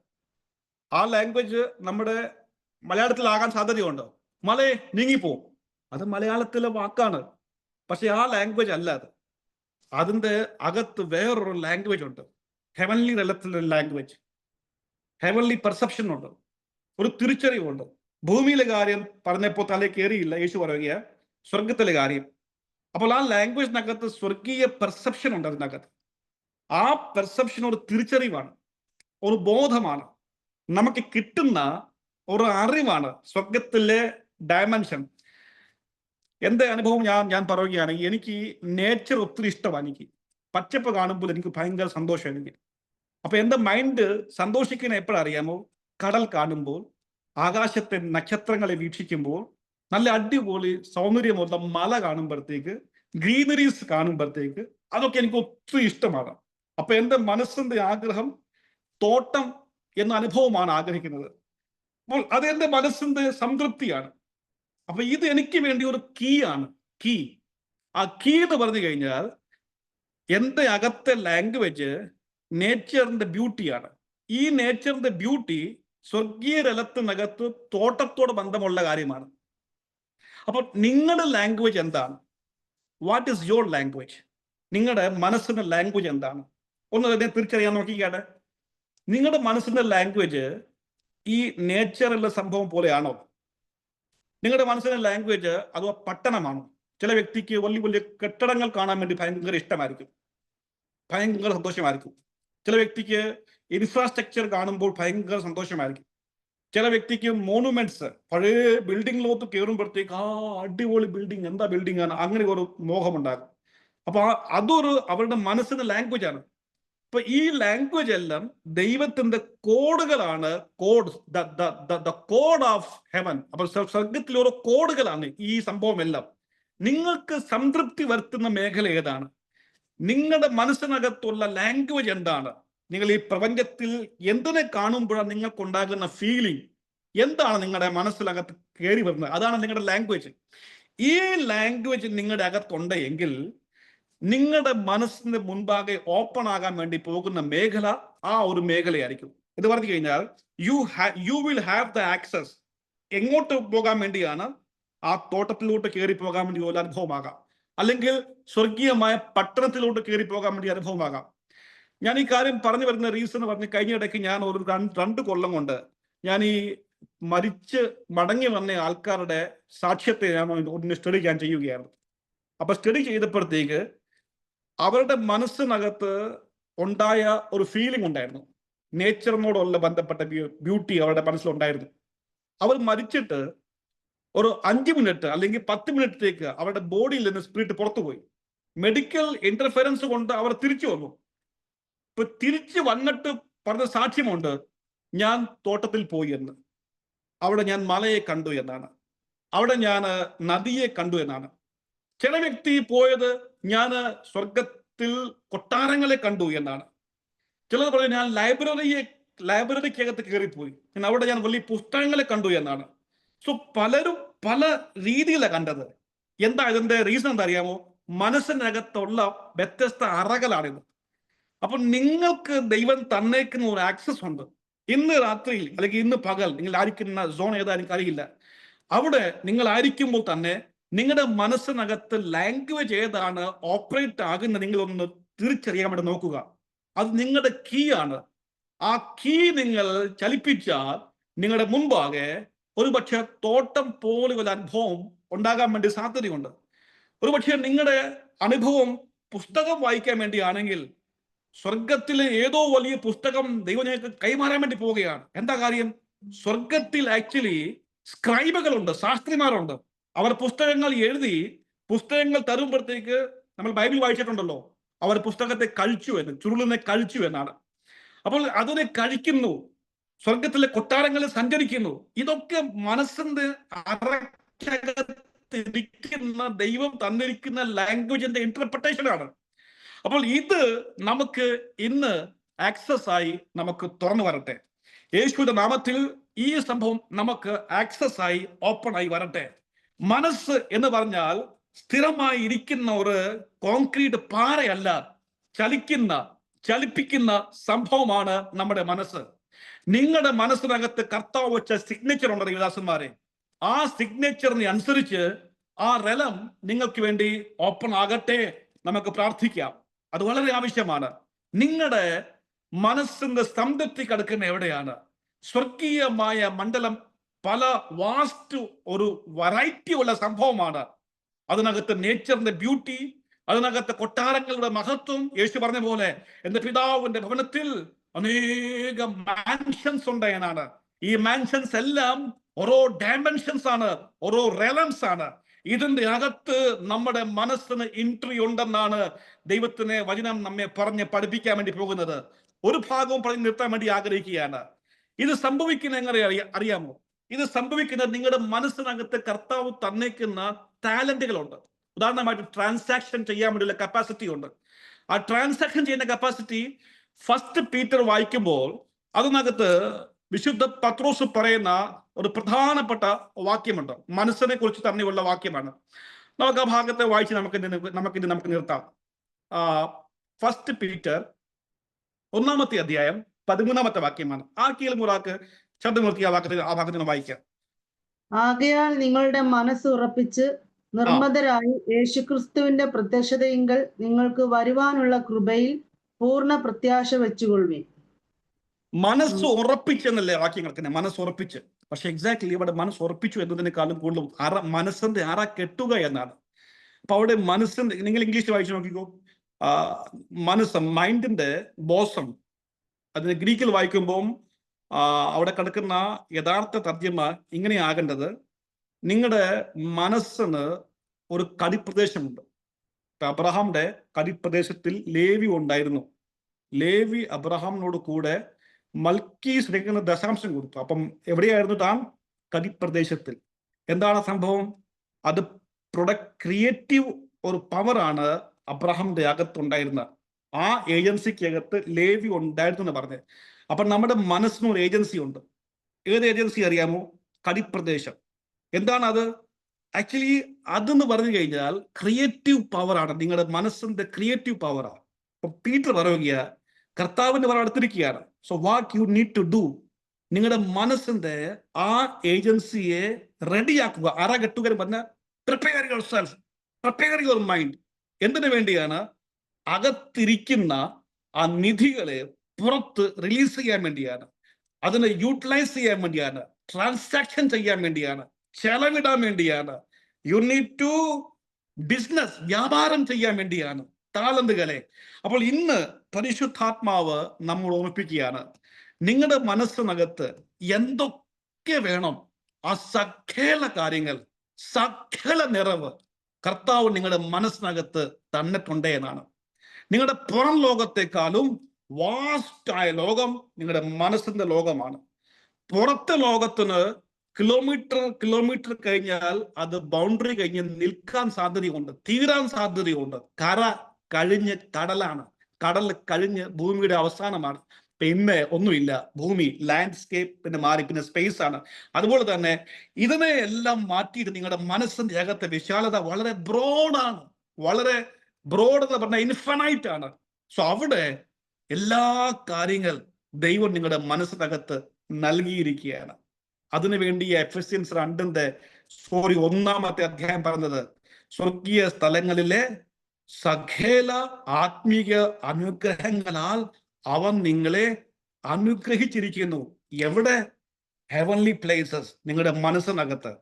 ആ ലാംഗ്വേജ് നമ്മുടെ മലയാളത്തിലാകാൻ സാധ്യതയുണ്ടോ? മലയെ നീങ്ങിപ്പോവും, അത് മലയാളത്തിലെ വാക്കാണ്. പക്ഷെ ആ ലാംഗ്വേജ് അല്ല അത്. അതിൻ്റെ അകത്ത് വേറൊരു ലാംഗ്വേജ് ഉണ്ട്, ഹെവൻലി തലത്തിലുള്ള ലാംഗ്വേജ്, ഹെവൻലി പെർസെപ്ഷൻ ഉണ്ട്, ഒരു തിരിച്ചറിവുണ്ട്. ഭൂമിയിലെ കാര്യം പറഞ്ഞപ്പോൾ തലേ കയറിയില്ല, യേശു പറയുക സ്വർഗത്തിലെ കാര്യം. അപ്പോൾ ആ ലാംഗ്വേജിനകത്ത് സ്വർഗീയ പെർസെപ്ഷൻ ഉണ്ട്. അതിനകത്ത് ആ പെർസെപ്ഷൻ ഒരു തിരിച്ചറിവാണ്, ഒരു ബോധമാണ്, നമുക്ക് കിട്ടുന്ന ഒരു അറിവാണ്, സ്വർഗത്തിലെ ഡയമെൻഷൻ. എൻ്റെ അനുഭവം ഞാൻ പറയുകയാണ്. എനിക്ക് നേച്ചർ ഒത്തിരി ഇഷ്ടമാണ്. എനിക്ക് പച്ചപ്പ് കാണുമ്പോൾ എനിക്ക് ഭയങ്കര സന്തോഷം എനിക്ക്. അപ്പൊ എൻ്റെ മൈൻഡ് സന്തോഷിക്കുന്ന എപ്പോഴറിയാമോ? കടൽ കാണുമ്പോൾ, ആകാശത്തെ നക്ഷത്രങ്ങളെ വീക്ഷിക്കുമ്പോൾ, നല്ല അടിപൊളി സൗന്ദര്യമുള്ള മല കാണുമ്പോഴത്തേക്ക്, ഗ്രീനറീസ് കാണുമ്പോഴത്തേക്ക്, അതൊക്കെ എനിക്ക് ഒത്തിരി ഇഷ്ടമാണ്. അപ്പൊ എൻ്റെ മനസ്സിന്റെ ആഗ്രഹം തോട്ടം എന്ന അനുഭവമാണ് ആഗ്രഹിക്കുന്നത്. അപ്പോൾ അത് എൻ്റെ മനസ്സിന്റെ സംതൃപ്തിയാണ്. അപ്പൊ ഇത് എനിക്ക് വേണ്ടി ഒരു കീ ആണ്. ആ കീ എന്ന് പറഞ്ഞു കഴിഞ്ഞാൽ എൻ്റെ അകത്തെ ലാംഗ്വേജ് നേച്ചറിന്റെ ബ്യൂട്ടിയാണ്. ഈ നേച്ചറിന്റെ ബ്യൂട്ടി സ്വർഗീയ രലത്തിനകത്ത് തോട്ടത്തോട് ബന്ധമുള്ള കാര്യമാണ്. അപ്പൊ നിങ്ങളുടെ ലാംഗ്വേജ് എന്താണ്? What is your language? നിങ്ങളുടെ മനസ്സിന്റെ ലാംഗ്വേജ് എന്താണ്? ഒന്ന് തന്നെ തിരിച്ചറിയാൻ നോക്കിക്കാട്ടെ. നിങ്ങളുടെ മനസ്സിന്റെ ലാംഗ്വേജ് ഈ നേച്ചറിലെ സംഭവം പോലെയാണോ? നിങ്ങളുടെ മനസ്സിന്റെ ലാംഗ്വേജ് അഥവാ പട്ടണമാണോ? ചില വ്യക്തിക്ക് വലിയ വലിയ കെട്ടിടങ്ങൾ കാണാൻ വേണ്ടി ഭയങ്കര ഇഷ്ടമായിരിക്കും, ഭയങ്കര സന്തോഷമായിരിക്കും. ചില വ്യക്തിക്ക് ഇൻഫ്രാസ്ട്രക്ചർ കാണുമ്പോൾ ഭയങ്കര സന്തോഷമായിരിക്കും. ചില വ്യക്തിക്ക് മോണുമെന്റ്സ്, പഴയ ബിൽഡിങ്ങിലോട്ട് കയറുമ്പോഴത്തേക്ക് അടിപൊളി ബിൽഡിങ്, എന്താ ബിൽഡിംഗ് ആണ്, അങ്ങനെ ഒരു മോഹമുണ്ടാകും. അപ്പൊ അതൊരു അവരുടെ മനസ്സിന്റെ ലാംഗ്വേജ് ആണ്. അപ്പൊ ഈ ലാംഗ്വേജ് എല്ലാം ദൈവത്തിന്റെ കോഡുകളാണ്, കോഡ്, കോഡ് ഓഫ് ഹെവൻ. അപ്പൊ സ്വർഗത്തിലെ ഓരോ കോഡുകളാണ് ഈ സംഭവം എല്ലാം. നിങ്ങൾക്ക് സംതൃപ്തി വരുത്തുന്ന മേഖല ഏതാണ്? നിങ്ങളുടെ മനസ്സിനകത്തുള്ള ലാംഗ്വേജ് എന്താണ്? നിങ്ങൾ ഈ പ്രപഞ്ചത്തിൽ എന്തിനെ കാണുമ്പോഴാണ് നിങ്ങൾക്കുണ്ടാകുന്ന ഫീലിംഗ്? എന്താണ് നിങ്ങളുടെ മനസ്സിനകത്ത് കയറി വരുന്നത്? അതാണ് നിങ്ങളുടെ ലാംഗ്വേജ്. ഈ ലാംഗ്വേജ് നിങ്ങളുടെ അകത്തുണ്ടെങ്കിൽ നിങ്ങളുടെ മനസ്സിന് മുൻപാകെ ഓപ്പൺ ആകാൻ വേണ്ടി പോകുന്ന മേഖല ആ ഒരു മേഖലയായിരിക്കും. ഇത് പറഞ്ഞു കഴിഞ്ഞാൽ you will have the access. എങ്ങോട്ട് പോകാൻ വേണ്ടിയാണ്? ആ തോട്ടത്തിലോട്ട് കയറി പോകാൻ വേണ്ടി ഒരു അനുഭവമാകാം, അല്ലെങ്കിൽ സ്വർഗീയമായ പട്ടണത്തിലോട്ട് കയറി പോകാൻ വേണ്ടി അനുഭവമാകാം. ഞാൻ ഈ കാര്യം പറഞ്ഞു വരുന്ന റീസൺ പറഞ്ഞ്, കഴിഞ്ഞ ഇടയ്ക്ക് ഞാൻ ഒരു 2 കൊല്ലം കൊണ്ട് ഞാൻ ഈ മരിച്ച് മടങ്ങി വന്ന ആൾക്കാരുടെ സാക്ഷ്യത്തെ ഞാൻ ഒന്ന് സ്റ്റഡി ഞാൻ ചെയ്യുകയായിരുന്നു. അപ്പൊ സ്റ്റഡി ചെയ്തപ്പോഴത്തേക്ക് അവരുടെ മനസ്സിനകത്ത് ഉണ്ടായ ഒരു ഫീലിംഗ് ഉണ്ടായിരുന്നു. നേച്ചറിനോടുള്ള ബന്ധപ്പെട്ട ബ്യൂട്ടി അവരുടെ മനസ്സിലുണ്ടായിരുന്നു. അവർ മരിച്ചിട്ട് ഒരു 5 മിനിറ്റ് അല്ലെങ്കിൽ 10 മിനിറ്റത്തേക്ക് അവരുടെ ബോഡിയിൽ നിന്ന് സ്പിരിറ്റ് പുറത്തുപോയി. മെഡിക്കൽ ഇന്റർഫറൻസ് കൊണ്ട് അവർ തിരിച്ചു വന്നു. ഇപ്പൊ തിരിച്ചു വന്നിട്ട് പറഞ്ഞ സാക്ഷ്യമുണ്ട്, ഞാൻ തോട്ടത്തിൽ പോയി എന്ന്, അവിടെ ഞാൻ മലയെ കണ്ടു എന്നാണ്, അവിടെ ഞാൻ നദിയെ കണ്ടു എന്നാണ്. ചില വ്യക്തി പോയത്, ഞാൻ സ്വർഗത്തിൽ കൊട്ടാരങ്ങളെ കണ്ടു എന്നാണ്. ചിലർ പറഞ്ഞു, ഞാൻ ലൈബ്രറിക്കകത്ത് കയറിപ്പോയി, അവിടെ ഞാൻ വലിയ പുസ്തകങ്ങളെ കണ്ടു എന്നാണ്. സോ പലരും പല രീതിയിലാണ് കണ്ടത്. എന്താ ഇതിന്റെ റീസൺ എന്താ അറിയാമോ? മനസ്സിനകത്തുള്ള വ്യത്യസ്ത അറകളാണിത്. അപ്പൊ നിങ്ങൾക്ക് ദൈവം തന്നേക്കുന്ന ഒരു ആക്സസ് ഉണ്ട്. ഇന്ന് രാത്രിയിൽ അല്ലെങ്കിൽ ഇന്ന് പകൽ നിങ്ങൾ ആയിരിക്കുന്ന സോൺ ഏതാ എനിക്കറിയില്ല, അവിടെ നിങ്ങൾ ആയിരിക്കുമ്പോൾ തന്നെ നിങ്ങളുടെ മനസ്സിനകത്ത് ലാംഗ്വേജ് ഏതാണ് ഓപ്പറേറ്റ് ആകുന്നത് നിങ്ങളൊന്ന് തിരിച്ചറിയാൻ വേണ്ടി നോക്കുക. അത് നിങ്ങളുടെ കീ ആണ്. ആ കീ നിങ്ങൾ ചലിപ്പിച്ചാൽ നിങ്ങളുടെ മുൻപാകെ ഒരുപക്ഷെ തോട്ടം പോലെ ഒരു അനുഭവം ഉണ്ടാകാൻ വേണ്ടി സാധ്യതയുണ്ട്. ഒരുപക്ഷെ നിങ്ങളുടെ അനുഭവം പുസ്തകം വായിക്കാൻ വേണ്ടിയാണെങ്കിൽ സ്വർഗത്തിലെ ഏതോ വലിയ പുസ്തകം ദൈവം ഞങ്ങൾക്ക് കൈമാറാൻ വേണ്ടി പോവുകയാണ്. എന്താ കാര്യം? സ്വർഗത്തിൽ ആക്ച്വലി സ്ക്രൈബുകളുണ്ട്, ശാസ്ത്രിമാരുണ്ട്. അവർ പുസ്തകങ്ങൾ എഴുതി പുസ്തകങ്ങൾ തരുമ്പോഴത്തേക്ക്, നമ്മൾ ബൈബിൾ വായിച്ചിട്ടുണ്ടല്ലോ, അവർ പുസ്തകത്തെ കഴിച്ചു എന്ന്, ചുരുളിനെ കഴിച്ചു എന്നാണ്. അപ്പോൾ അതിനെ കഴിക്കുന്നു, സ്വർഗത്തിലെ കൊട്ടാരങ്ങളിൽ സഞ്ചരിക്കുന്നു. ഇതൊക്കെ മനസ്സിന്റെ അറയ്ക്കകത്തിരിക്കുന്ന ദൈവം തന്നിരിക്കുന്ന ലാംഗ്വേജിന്റെ ഇന്റർപ്രിട്ടേഷൻ ആണ്. അപ്പോൾ ഇത് നമുക്ക് ഇന്ന് ആക്സസ് ആയി നമുക്ക് തുറന്നു വരട്ടെ. യേശുവിന്റെ നാമത്തിൽ ഈ സംഭവം നമുക്ക് ആക്സസ് ആയി ഓപ്പൺ ആയി വരട്ടെ. മനസ്സ് എന്ന് പറഞ്ഞാൽ സ്ഥിരമായി ഇരിക്കുന്ന ഒരു കോൺക്രീറ്റ് പാറയല്ല, ചലിപ്പിക്കുന്ന സംഭവമാണ് നമ്മുടെ മനസ്സ്. നിങ്ങളുടെ മനസ്സിനകത്ത് കർത്താവ് വെച്ച സിഗ്നേച്ചർ ഉണ്ട് ദേവദാസന്മാരെ. ആ സിഗ്നേച്ചറിനെ അനുസരിച്ച് ആ റെലം നിങ്ങൾക്ക് വേണ്ടി ഓപ്പൺ ആകട്ടെ. നമുക്ക് പ്രാർത്ഥിക്കാം. അത് വളരെ ആവശ്യമാണ്. നിങ്ങളുടെ മനസ്സിന്റെ സംതൃപ്തി കിടക്കുന്ന എവിടെയാണ്? സ്വർഗീയമായ മണ്ഡലം പല വാസ്റ്റ് ഒരു വെറൈറ്റി ഉള്ള സംഭവമാണ്. അതിനകത്ത് നേച്ചറിന്റെ ബ്യൂട്ടി, അതിനകത്ത് കൊട്ടാരങ്ങളുടെ മഹത്വം. യേശു പറഞ്ഞ പോലെ എന്റെ പിതാവിന്റെ ഭവനത്തിൽ അനേകം മാൻഷൻസ് ഉണ്ട് എന്നാണ്. ഈ മാൻഷൻസ് എല്ലാം ഓരോ ഡയമെൻഷൻസ് ആണ്, ഓരോ റെലംസ് ആണ്. ഇതിന്റെ അകത്ത് നമ്മുടെ മനസ്സിന് എൻട്രി ഉണ്ടെന്നാണ് ദൈവത്തിന് വചനം നമ്മെ പറഞ്ഞ് പഠിപ്പിക്കാൻ വേണ്ടി പോകുന്നത്. ഒരു ഭാഗവും പറഞ്ഞ് നിർത്താൻ വേണ്ടി ആഗ്രഹിക്കുകയാണ്. ഇത് സംഭവിക്കുന്ന എങ്ങനെ അറിയാമോ? ഇത് സംഭവിക്കുന്നത് നിങ്ങളുടെ മനസ്സിനകത്ത് കർത്താവ് തന്നേക്കുന്ന ടാലന്റുകളുണ്ട്. ഉദാഹരണമായിട്ട് ട്രാൻസാക്ഷൻ ചെയ്യാൻ വേണ്ടിയുള്ള കപ്പാസിറ്റി ഉണ്ട്. ആ ട്രാൻസാക്ഷൻ ചെയ്യുന്ന കപ്പാസിറ്റി ഫസ്റ്റ് പീറ്റർ വായിക്കുമ്പോൾ അതിനകത്ത് വിശുദ്ധ പത്രോസ് പറയുന്ന ഒരു പ്രധാനപ്പെട്ട വാക്യമുണ്ട്. മനസ്സിനെ കുറിച്ച് തന്നെയുള്ള വാക്യമാണ്. നമുക്ക് ആ ഭാഗത്തെ വായിച്ച് നമുക്ക് നിർത്താം. ഫസ്റ്റ് പീറ്റർ 1-ാമത്തെ അധ്യായം 13-ാമത്തെ വാക്യമാണ്. ആർക്കെങ്കിലും ഒരാൾക്ക് ശബ്ദമുയർത്തി ആ ഭാഗത്തിന് വായിക്കാം. ആകയാൽ നിങ്ങളുടെ മനസ്സ് ഉറപ്പിച്ച് നിർമ്മതരായി യേശുക്രിസ്തുവിന്റെ പ്രത്യക്ഷതയിങ്കൽ നിങ്ങൾക്ക് വരുവാനുള്ള കൃപയിൽ പൂർണ്ണ പ്രത്യാശ വെച്ചുകൊള്ളുവിൻ. മനസ്സ് ഉറപ്പിച്ചെന്നല്ലേ വാക്യം കിടക്കുന്നത്, മനസ്സ് ഉറപ്പിച്ച്. പക്ഷെ എക്സാക്ട്ലി ഇവിടെ മനസ്സ് ഉറപ്പിച്ചു എന്നതിനേക്കാളും കൂടുതലും മനസ്സിന്റെ അറ കെട്ടുക എന്നാണ്. അപ്പൊ അവിടെ മനസ്സിന്റെ, നിങ്ങൾ ഇംഗ്ലീഷ് വായിച്ചു നോക്കിക്കോ, മനസ്സ്, മൈൻഡിന്റെ ബോസം, അതിന് ഗ്രീക്കിൽ വായിക്കുമ്പോൾ അവിടെ കിടക്കുന്ന യഥാർത്ഥ തർജ്ജമ ഇങ്ങനെയാകേണ്ടത്: നിങ്ങളുടെ മനസ്സിന് ഒരു കടിപ്രദേശമുണ്ട്. അബ്രഹാമിന്റെ കടിപ്രദേശത്തിൽ ലേവി ഉണ്ടായിരുന്നു. ലേവി അബ്രഹാമിനോട് കൂടെ മൽക്കീസേദെക്കിന് ദശാംശം കൊടുത്തു. അപ്പം എവിടെയായിരുന്നു താൻ? കടിപ്രദേശത്തിൽ. എന്താണ് സംഭവം? അത് ക്രിയേറ്റീവ് ഒരു പവറാണ് അബ്രഹാമിന്റെ അകത്തുണ്ടായിരുന്നത്. ആ ഏജൻസിക്ക് അകത്ത് ലേവി ഉണ്ടായിരുന്നു എന്ന് പറഞ്ഞത്. അപ്പൊ നമ്മുടെ മനസ്സിന് ഒരു ഏജൻസി ഉണ്ട്. ഏത് ഏജൻസി അറിയാമോ? കടിപ്രദേശം. എന്താണ് അത്? ആക്ച്വലി അതെന്ന് പറഞ്ഞു കഴിഞ്ഞാൽ ക്രിയേറ്റീവ് പവറാണ്. നിങ്ങളുടെ മനസ്സിന്റെ ക്രിയേറ്റീവ് പവറാണ്. അപ്പൊ പീറ്റർ പറയുക, കർത്താവിന്റെ വരം അടുത്തിരിക്കുകയാണ്. So what you need to do, നിങ്ങളുടെ മനസ്സിന്റെ ആ ഏജൻസിയെ റെഡിയാക്കുക. അറ കെട്ടുക എന്ന് പറഞ്ഞാൽ prepare yourself, prepare your mind. എന്തിനു വേണ്ടിയാണ്? അകത്തിരിക്കുന്ന ആ നിധികളെ പുറത്ത് റിലീസ് ചെയ്യാൻ വേണ്ടിയാണ്, അതിനെ യൂട്ടിലൈസ് ചെയ്യാൻ വേണ്ടിയാണ്, ട്രാൻസാക്ഷൻ ചെയ്യാൻ വേണ്ടിയാണ്, ചെലവിടാൻ വേണ്ടിയാണ്. യു നീഡ് ടു ബിസിനസ്, വ്യാപാരം ചെയ്യാൻ വേണ്ടിയാണ് താലന്തുകളെ. അപ്പോൾ ഇന്ന് പരിശുദ്ധാത്മാവ് നമ്മൾ ഓർമ്മിപ്പിക്കുകയാണ്, നിങ്ങളുടെ മനസ്സിനകത്ത് എന്തൊക്കെ വേണം, ആ സകല കാര്യങ്ങൾ, സകല നിറവ് കർത്താവ് നിങ്ങളുടെ മനസ്സിനകത്ത് തന്നിട്ടുണ്ട് എന്നാണ്. നിങ്ങളുടെ പുറം ലോകത്തെക്കാളും വാസ്റ്റായ ലോകം നിങ്ങളുടെ മനസ്സിന്റെ ലോകമാണ്. പുറത്തെ ലോകത്തിന് കിലോമീറ്റർ കഴിഞ്ഞാൽ അത് ബൗണ്ടറി കഴിഞ്ഞ് നിൽക്കാൻ സാധ്യതയുണ്ട്, തീരാൻ സാധ്യതയുണ്ട്. കര കഴിഞ്ഞ് കടലാണ്, കടൽ കഴിഞ്ഞ് ഭൂമിയുടെ അവസാനമാണ്. പിന്നെ ഒന്നുമില്ല, ഭൂമി ലാൻഡ്സ്കേപ്പിന് മാറി പിന്നെ സ്പേസ് ആണ്. അതുപോലെ തന്നെ ഇതിനെ എല്ലാം മാറ്റിയിട്ട് നിങ്ങളുടെ മനസ്സിന്റെ അകത്തെ വിശാലത വളരെ ബ്രോഡാണ്. വളരെ ബ്രോഡ് എന്ന് പറഞ്ഞാൽ ഇൻഫിനൈറ്റ് ആണ്. സോ അവിടെ എല്ലാ കാര്യങ്ങൾ ദൈവം നിങ്ങളുടെ മനസ്സിനകത്ത് നൽകിയിരിക്കുകയാണ്. അതിനുവേണ്ടി എഫെസ്യൻസ് 1 അധ്യായം പറഞ്ഞത്, സ്വർഗീയ സ്ഥലങ്ങളിലെ സകല ആത്മീയ അനുഗ്രഹങ്ങളാൽ അവൻ നിങ്ങളെ അനുഗ്രഹിച്ചിരിക്കുന്നു. എവിടെ? ഹെവൻലി പ്ലേസസ്, നിങ്ങളുടെ മനസ്സിനകത്ത്.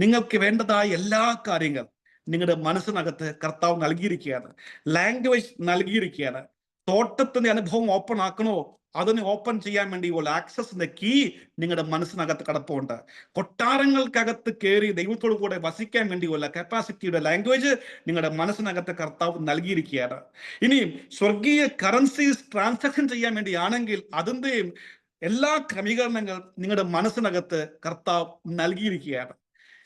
നിങ്ങൾക്ക് വേണ്ടതായ എല്ലാ കാര്യങ്ങൾ നിങ്ങളുടെ മനസ്സിനകത്ത് കർത്താവ് നൽകിയിരിക്കുകയാണ്. ലാംഗ്വേജ് നൽകിയിരിക്കുകയാണ്. തോട്ടത്തിന്റെ അനുഭവം ഓപ്പൺ ആക്കണോ, അതിന് ഓപ്പൺ ചെയ്യാൻ വേണ്ടിയുള്ള ആക്സസിന്റെ കീ നിങ്ങളുടെ മനസ്സിനകത്ത് കിടപ്പുണ്ട്. കൊട്ടാരങ്ങൾക്കകത്ത് കയറി ദൈവത്തോടു കൂടെ വസിക്കാൻ വേണ്ടിയുള്ള കപ്പാസിറ്റിയുടെ ലാംഗ്വേജ് നിങ്ങളുടെ മനസ്സിനകത്ത് കർത്താവ് നൽകിയിരിക്കുകയാണ്. ഇനിയും സ്വർഗീയ കറൻസീസ് ട്രാൻസാക്ഷൻ ചെയ്യാൻ വേണ്ടിയാണെങ്കിൽ അതിൻ്റെയും എല്ലാ ക്രമീകരണങ്ങൾ നിങ്ങളുടെ മനസ്സിനകത്ത് കർത്താവ് നൽകിയിരിക്കുകയാണ്.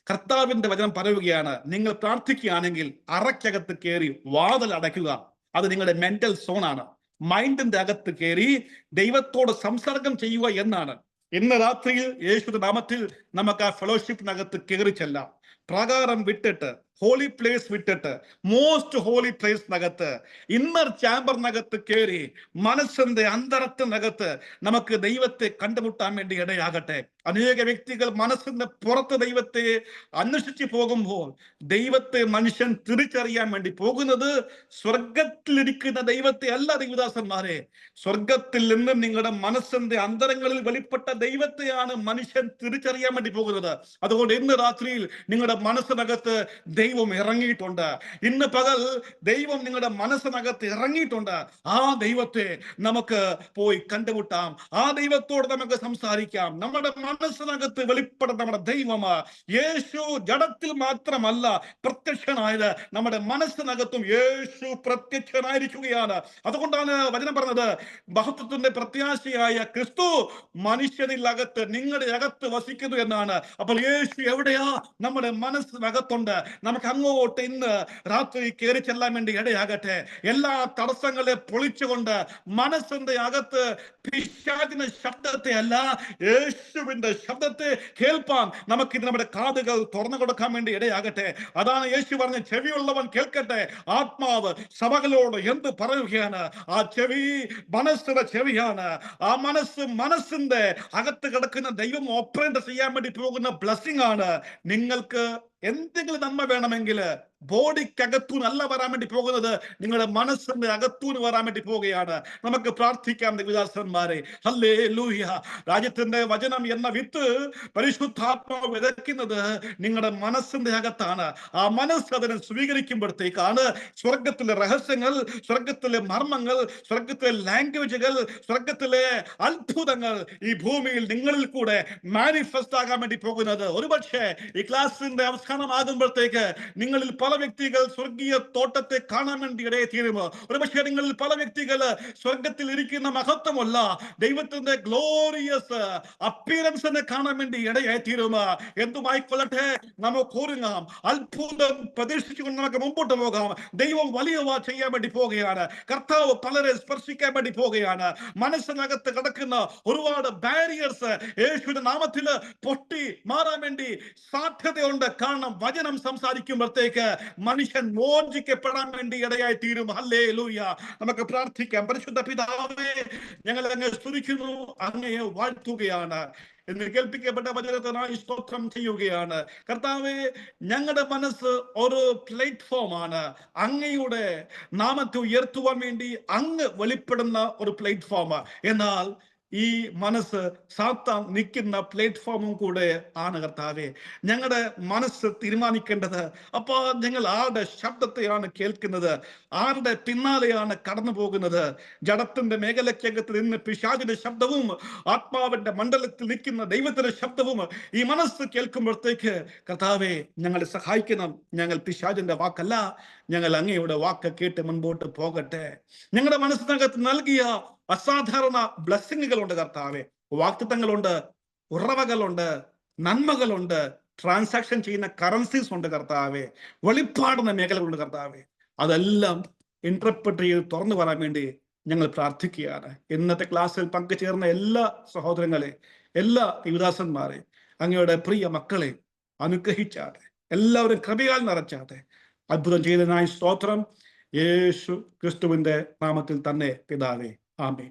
കർത്താവിന്റെ വചനം പറയുകയാണ്, നിങ്ങൾ പ്രാർത്ഥിക്കുകയാണെങ്കിൽ അറയ്ക്കകത്ത് കയറി വാതിൽ അടയ്ക്കുക. അത് നിങ്ങളുടെ മെന്റൽ സോണാണ്. മൈൻഡിന്റെ അകത്ത് കയറി ദൈവത്തോട് സംസർഗം ചെയ്യുക എന്നാണ്. ഇന്ന് രാത്രിയിൽ യേശുവിന്റെ നാമത്തിൽ നമുക്ക് ആ ഫെലോഷിപ്പിനകത്ത് കയറി ചെല്ലാം. പ്രകാരം വിട്ടിട്ട്, ഹോളി പ്ലേസ് വിട്ടിട്ട്, മോസ്റ്റ് ഹോളി പ്ലേസിനകത്ത്, ഇന്നർ ചാമ്പറിനകത്ത് കയറി മനസ്സിന്റെ അന്തരത്തിനകത്ത് നമുക്ക് ദൈവത്തെ കണ്ടുമുട്ടാൻ വേണ്ടി ഇടയാകട്ടെ. അനേക വ്യക്തികൾ മനസ്സിന്റെ പുറത്ത് ദൈവത്തെ അന്വേഷിച്ച് പോകുമ്പോൾ ദൈവത്തെ മനുഷ്യൻ തിരിച്ചറിയാൻ വേണ്ടി പോകുന്നത് സ്വർഗത്തിലിരിക്കുന്ന ദൈവത്തെ അല്ല. ദൈവദാസന്മാരെ, സ്വർഗത്തിൽ നിന്ന് നിങ്ങളുടെ മനസ്സിന്റെ അന്തരങ്ങളിൽ വെളിപ്പെട്ട ദൈവത്തെയാണ് മനുഷ്യൻ തിരിച്ചറിയാൻ വേണ്ടി പോകുന്നത്. അതുകൊണ്ട് ഇന്ന് രാത്രിയിൽ നിങ്ങളുടെ മനസ്സിനകത്ത് ദൈവം ഇറങ്ങിയിട്ടുണ്ട്. ഇന്ന് പകൽ ദൈവം നിങ്ങളുടെ മനസ്സിനകത്ത് ഇറങ്ങിയിട്ടുണ്ട്. ആ ദൈവത്തെ നമുക്ക് പോയി കണ്ടുമുട്ടാം. ആ ദൈവത്തോട് നമുക്ക് സംസാരിക്കാം. നമ്മുടെ മനസ്സിനകത്ത് വെളിപ്പെടുന്ന നമ്മുടെ ദൈവം യേശു ജഡത്തിൽ മാത്രമല്ല പ്രത്യക്ഷനായത്, നമ്മുടെ മനസ്സിനകത്തും യേശു പ്രത്യക്ഷനായിരിക്കുകയാണ്. അതുകൊണ്ടാണ് വചനം പറഞ്ഞത്, മഹത്വത്തിന്റെ പ്രത്യാശയായ ക്രിസ്തു മനുഷ്യനിൽ അകത്ത്, നിങ്ങളുടെ അകത്ത് വസിക്കുന്നു എന്നാണ്. അപ്പോൾ യേശു എവിടെയാ? നമ്മുടെ മനസ്സിനകത്തുണ്ട്. നമുക്ക് അങ്ങോട്ട് ഇന്ന് രാത്രി കയറി ചെല്ലാൻ വേണ്ടി ഇടയാകട്ടെ. എല്ലാ തടസ്സങ്ങളെ പൊളിച്ചുകൊണ്ട് മനസ്സിന്റെ അകത്ത് പിശാചിന്റെ ശബ്ദത്തെ അല്ല, യേശുവിന്റെ ശബ്ദത്തെ കേൾപ്പാൻ നമുക്ക് ഇത് നമ്മുടെ കാതുകൾ തുറന്നു കൊടുക്കാൻ വേണ്ടി ഇടയാകട്ടെ. അതാണ് യേശു പറഞ്ഞ, ചെവിയുള്ളവൻ കേൾക്കട്ടെ, ആത്മാവ് സഭകളോട് എന്ത് പറയുകയാണ്. ആ ചെവി മനസ്സിന്റെ ചെവിയാണ്. ആ മനസ്സിന്റെ അകത്ത് കിടക്കുന്ന ദൈവം ഓപ്പറേറ്റ് ചെയ്യാൻ വേണ്ടി പോകുന്ന ബ്ലെസ്സിംഗ് ആണ്. നിങ്ങൾക്ക് എന്തെങ്കിലും നന്മ വേണമെങ്കിൽ ബോഡിക്കകത്തൂന്നല്ല വരാൻ വേണ്ടി പോകുന്നത്, നിങ്ങളുടെ മനസ്സിന്റെ അകത്തൂന്ന് വരാൻ വേണ്ടി പോവുകയാണ്. നമുക്ക് പ്രാർത്ഥിക്കാം ദൈവദാസന്മാരെ. ഹല്ലേലൂയ. രാജ്യത്തിന്റെ വചനം എന്ന വിത്ത് പരിശുദ്ധാത്മാവ് വിതയ്ക്കുന്നത് നിങ്ങളുടെ മനസ്സിന്റെ അകത്താണ്. ആ മനസ്സ് അതിനെ സ്വീകരിക്കുമ്പോഴത്തേക്കാണ് സ്വർഗത്തിലെ രഹസ്യങ്ങൾ, സ്വർഗത്തിലെ മർമ്മങ്ങൾ, സ്വർഗത്തിലെ ലാംഗ്വേജുകൾ, സ്വർഗത്തിലെ അത്ഭുതങ്ങൾ ഈ ഭൂമിയിൽ നിങ്ങളിൽ കൂടെ മാനിഫെസ്റ്റ് ആകാൻ വേണ്ടി പോകുന്നത്. ഒരുപക്ഷെ ഈ ക്ലാസിന്റെ അവസാനമാകുമ്പോഴത്തേക്ക് നിങ്ങളിൽ പല വ്യക്തികൾ സ്വർഗീയ തോട്ടത്തെ കാണാൻ വേണ്ടി ഇടയെ തീരുമോ? ഒരുപക്ഷെ നിങ്ങളിൽ പല വ്യക്തികൾ സ്വർഗത്തിൽ ഇരിക്കുന്ന മഹത്വമല്ല, ദൈവത്തിന്റെ ഗ്ലോറിയസ് അപ്പിയറൻസിനെ കാണാൻ വേണ്ടി ഇടയായി തീരുമോ? എന്തുമായിക്കൊള്ളട്ടെ, നമുക്ക് ഒരുങ്ങാം. അത്ഭുതം പ്രതീക്ഷിച്ചുകൊണ്ട് നമുക്ക് മുമ്പോട്ട് പോകാം. ദൈവം വലിയവ ചെയ്യാൻ വേണ്ടി പോവുകയാണ്. കർത്താവ് പലരെ സ്പർശിക്കാൻ വേണ്ടി പോവുകയാണ്. മനസ്സിനകത്ത് കിടക്കുന്ന ഒരുപാട് ബാരിയേഴ്സ് യേശുവിന്റെ നാമത്തിൽ പൊട്ടി മാറാൻ വേണ്ടി സാധ്യതയുണ്ട്. കാരണം വചനം സംസാരിക്കുമ്പോഴത്തേക്ക് മനുഷ്യൻ മോചിക്കപ്പെടാൻ വേണ്ടി ഇടയായി തീരും. ഹല്ലേലൂയ. നമുക്ക് പ്രാർത്ഥിക്കാം. പരിശുദ്ധ പിതാവേ, ഞങ്ങൾ അങ്ങ് സ്തുതിക്കുന്നു, അങ്ങയെ വാഴ്ത്തുകയാണ്. എന്ന് കേൾപ്പിക്കപ്പെട്ട വചനത്തിനായി സ്തോത്രം ചെയ്യുകയാണ്. കർത്താവേ, ഞങ്ങളുടെ മനസ്സ് ഒരു പ്ലാറ്റ്ഫോമാണ്. അങ്ങയുടെ നാമത്തെ ഉയർത്തുവാൻ വേണ്ടി അങ്ങ് വെളിപ്പെടുന്ന ഒരു പ്ലാറ്റ്ഫോം. എന്നാൽ ഈ മനസ്സ് സാത്താൻ നിൽക്കുന്ന പ്ലാറ്റ്ഫോമും കൂടെ ആണ്. കർത്താവേ, ഞങ്ങളുടെ മനസ്സ് തീരുമാനിക്കേണ്ടത്, അപ്പൊ ഞങ്ങൾ ആരുടെ ശബ്ദത്തെയാണ് കേൾക്കുന്നത്, ആരുടെ പിന്നാലെയാണ് കടന്നു പോകുന്നത്? ജഡത്തിന്റെ മേഖലയ്ക്കകത്ത് നിന്ന് പിശാചിന്റെ ശബ്ദവും ആത്മാവിന്റെ മണ്ഡലത്തിൽ നിൽക്കുന്ന ദൈവത്തിന്റെ ശബ്ദവും ഈ മനസ്സ് കേൾക്കുമ്പോഴത്തേക്ക് കർത്താവെ ഞങ്ങളെ സഹായിക്കണം. ഞങ്ങൾ പിശാചിന്റെ വാക്കല്ല, ഞങ്ങൾ അങ്ങയുടെ വാക്ക് കേട്ട് മുൻപോട്ട് പോകട്ടെ. ഞങ്ങളുടെ മനസ്സിനകത്ത് നൽകിയ അസാധാരണ ബ്ലെസ്സിങ്ങുകളുണ്ട് കർത്താവെ, വാക്തത്വങ്ങളുണ്ട്, ഉറവകളുണ്ട്, നന്മകളുണ്ട്, ട്രാൻസാക്ഷൻ ചെയ്യുന്ന കറൻസീസ് ഉണ്ട് കർത്താവെ, വെളിപ്പാടുന്ന മേഖലകളുണ്ട് കർത്താവെ. അതെല്ലാം ഇന്റർപ്രറ്റ് ചെയ്ത് തുറന്നു വരാൻ വേണ്ടി ഞങ്ങൾ പ്രാർത്ഥിക്കുകയാണ്. ഇന്നത്തെ ക്ലാസ്സിൽ പങ്കുചേർന്ന എല്ലാ സഹോദരങ്ങളെ, എല്ലാ യുവദാസന്മാരെ, അങ്ങയുടെ പ്രിയ മക്കളെ അനുഗ്രഹിച്ചാട്ടെ, എല്ലാവരും കൃപയാൽ നിറച്ചാട്ടെ. അത്ഭുതം ചെയ്തതിനായി സ്തോത്രം, യേശു ക്രിസ്തുവിന്റെ നാമത്തിൽ തന്നെ പിതാവേ, ആമേൻ.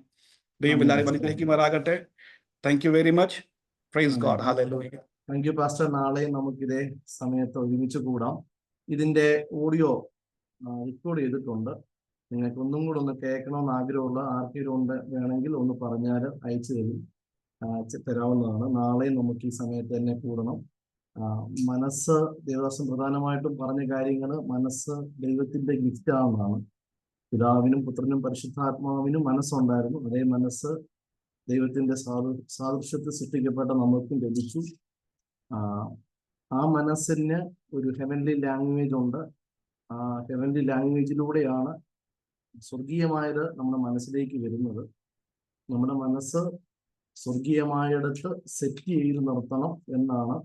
ദൈവം എല്ലാവരും അനുഗ്രഹിക്കുമാറാകട്ടെ. Thank you very much. Praise God. Hallelujah. Thank you pastor. നാളെ നമുക്കിതേ സമയത്ത് ഒരുമിച്ച് കൂടാം. ഇതിന്റെ ഓഡിയോ റെക്കോർഡ് ചെയ്തിട്ടുണ്ട്. നിങ്ങൾക്ക് ഒന്നും കൂടെ ഒന്ന് കേൾക്കണമെന്ന് ആഗ്രഹമുള്ള ആർക്കെങ്കിലും ഉണ്ട് വേണമെങ്കിൽ ഒന്ന് പറഞ്ഞാൽ അയച്ചു തരാവുന്നതാണ്. നാളെ നമുക്ക് ഈ സമയത്ത് തന്നെ കൂടണം. മനസ്സ്, ദേവദാസൻ പ്രധാനമായിട്ടും പറഞ്ഞ കാര്യങ്ങൾ, മനസ്സ് ദൈവത്തിന്റെ ഗിഫ്റ്റ് ആണെന്നാണ്. പിതാവിനും പുത്രനും പരിശുദ്ധാത്മാവിനും മനസ്സുണ്ടായിരുന്നു. അതേ മനസ്സ് ദൈവത്തിന്റെ സാദൃശ്യത്തിൽ സൃഷ്ടിക്കപ്പെട്ട നമ്മൾക്കും ലഭിച്ചു. ആ മനസ്സിന് ഒരു ഹെവൻലി ലാംഗ്വേജ് ഉണ്ട്. ആ ഹെവൻലി ലാംഗ്വേജിലൂടെയാണ് സ്വർഗീയമായത് നമ്മുടെ മനസ്സിലേക്ക് വരുന്നത്. നമ്മുടെ മനസ്സ് സ്വർഗീയമായിടത്ത് സെറ്റ് ചെയ്ത് നിർത്തണം എന്നാണ്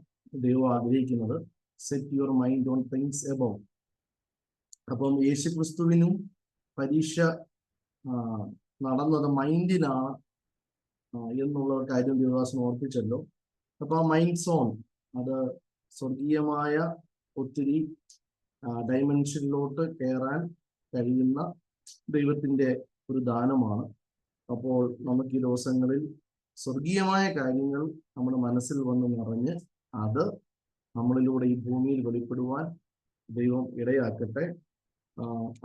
ദൈവം ആഗ്രഹിക്കുന്നത്. Set your mind on things above. അപ്പം യേശുക്രിസ്തുവിനും പരീക്ഷ നടന്നത് മൈൻഡിനാണ് എന്നുള്ള കാര്യം ദേവദാസൻ ഓർപ്പിച്ചല്ലോ. അപ്പൊ ആ മൈൻഡ് സോൺ, അത് സ്വർഗീയമായ ഒത്തിരി ഡൈമെൻഷനിലോട്ട് കയറാൻ കഴിയുന്ന ദൈവത്തിന്റെ ഒരു ദാനമാണ്. അപ്പോൾ നമുക്ക് ഈ ദിവസങ്ങളിൽ സ്വർഗീയമായ കാര്യങ്ങൾ നമ്മുടെ മനസ്സിൽ വന്ന് നിറഞ്ഞ് അത് നമ്മളിലൂടെ ഈ ഭൂമിയിൽ വെളിപ്പെടുവാൻ ദൈവം ഇടയാക്കട്ടെ.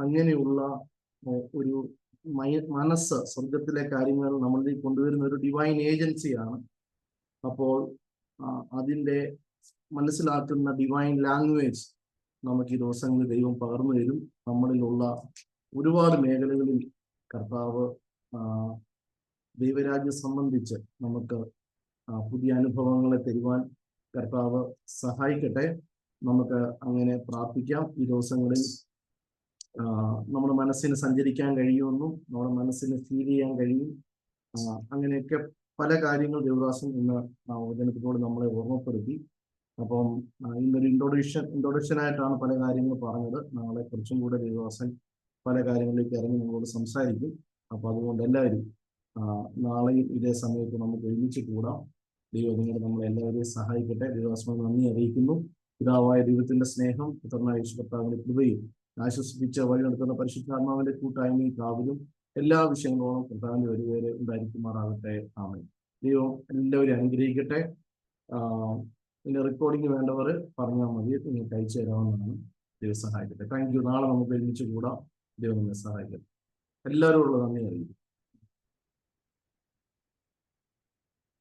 അങ്ങനെയുള്ള ഒരു മനസ്സ്, സ്വർഗത്തിലെ കാര്യങ്ങൾ നമ്മളിലേക്ക് കൊണ്ടുവരുന്ന ഒരു ഡിവൈൻ ഏജൻസിയാണ്. അപ്പോൾ അതിൻ്റെ മനസ്സിലാക്കുന്ന ഡിവൈൻ ലാംഗ്വേജ് നമുക്ക് ഈ ദിവസങ്ങളിൽ ദൈവം പകർന്നു തരും. നമ്മളിലുള്ള ഒരുപാട് മേഖലകളിൽ കർത്താവ് ദൈവരാജ്യം സംബന്ധിച്ച് നമുക്ക് പുതിയ അനുഭവങ്ങളെ തരുവാൻ കർത്താവ് സഹായിക്കട്ടെ. നമുക്ക് അങ്ങനെ പ്രാർത്ഥിക്കാം. ഈ ദിവസങ്ങളിൽ നമ്മുടെ മനസ്സിന് സഞ്ചരിക്കാൻ കഴിയുമെന്നും നമ്മുടെ മനസ്സിന് ഫീൽ ചെയ്യാൻ കഴിയും. അങ്ങനെയൊക്കെ പല കാര്യങ്ങൾ ദേവദാസൻ ഇന്ന് വചനത്തിനോട് നമ്മളെ ഓർമ്മപ്പെടുത്തി. അപ്പം ഇന്നൊരു ഇൻട്രൊഡക്ഷനായിട്ടാണ് പല കാര്യങ്ങൾ പറഞ്ഞത്. നാളെ കുറച്ചും കൂടെ ദേവദാസൻ പല കാര്യങ്ങളിലേക്ക് ഇറങ്ങി നമ്മളോട് സംസാരിക്കും. അപ്പൊ അതുകൊണ്ട് എല്ലാവരും നാളെയും ഇതേ സമയത്ത് നമുക്ക് ഒരുമിച്ച് കൂടാം. ദൈവം നമ്മളെല്ലാവരെയും സഹായിക്കട്ടെ. ദേവദാസനെ നന്ദി അറിയിക്കുന്നു. പിതാവായ ദൈവത്തിന്റെ സ്നേഹം, പുത്രനായ യേശു കർത്താവിന്റെ കൃപയും ആശ്വസിപ്പിച്ച വഴി നടത്തുന്ന പരിശുദ്ധാത്മാവിന്റെ കൂട്ടായ്മയും കാവലും എല്ലാ വിഷയങ്ങളോടും കർത്താവിന്റെ ഒരുവരെ ഉണ്ടായിരിക്കുമാറാകട്ടെ. ആമേൻ. ദൈവം എല്ലാവരും അനുഗ്രഹിക്കട്ടെ. പിന്നെ റെക്കോർഡിങ് വേണ്ടവർ പറഞ്ഞാൽ മതി, നിങ്ങൾക്ക് അയച്ചു തരാവുന്നതാണ്. ദൈവം സഹായിക്കട്ടെ. Thank you. നാളെ നമുക്ക് ഒരുമിച്ച് കൂടാം. ദൈവം നമ്മെ സഹായിക്കട്ടെ. എല്ലാവരോടുള്ള നന്ദി അറിയിക്കും.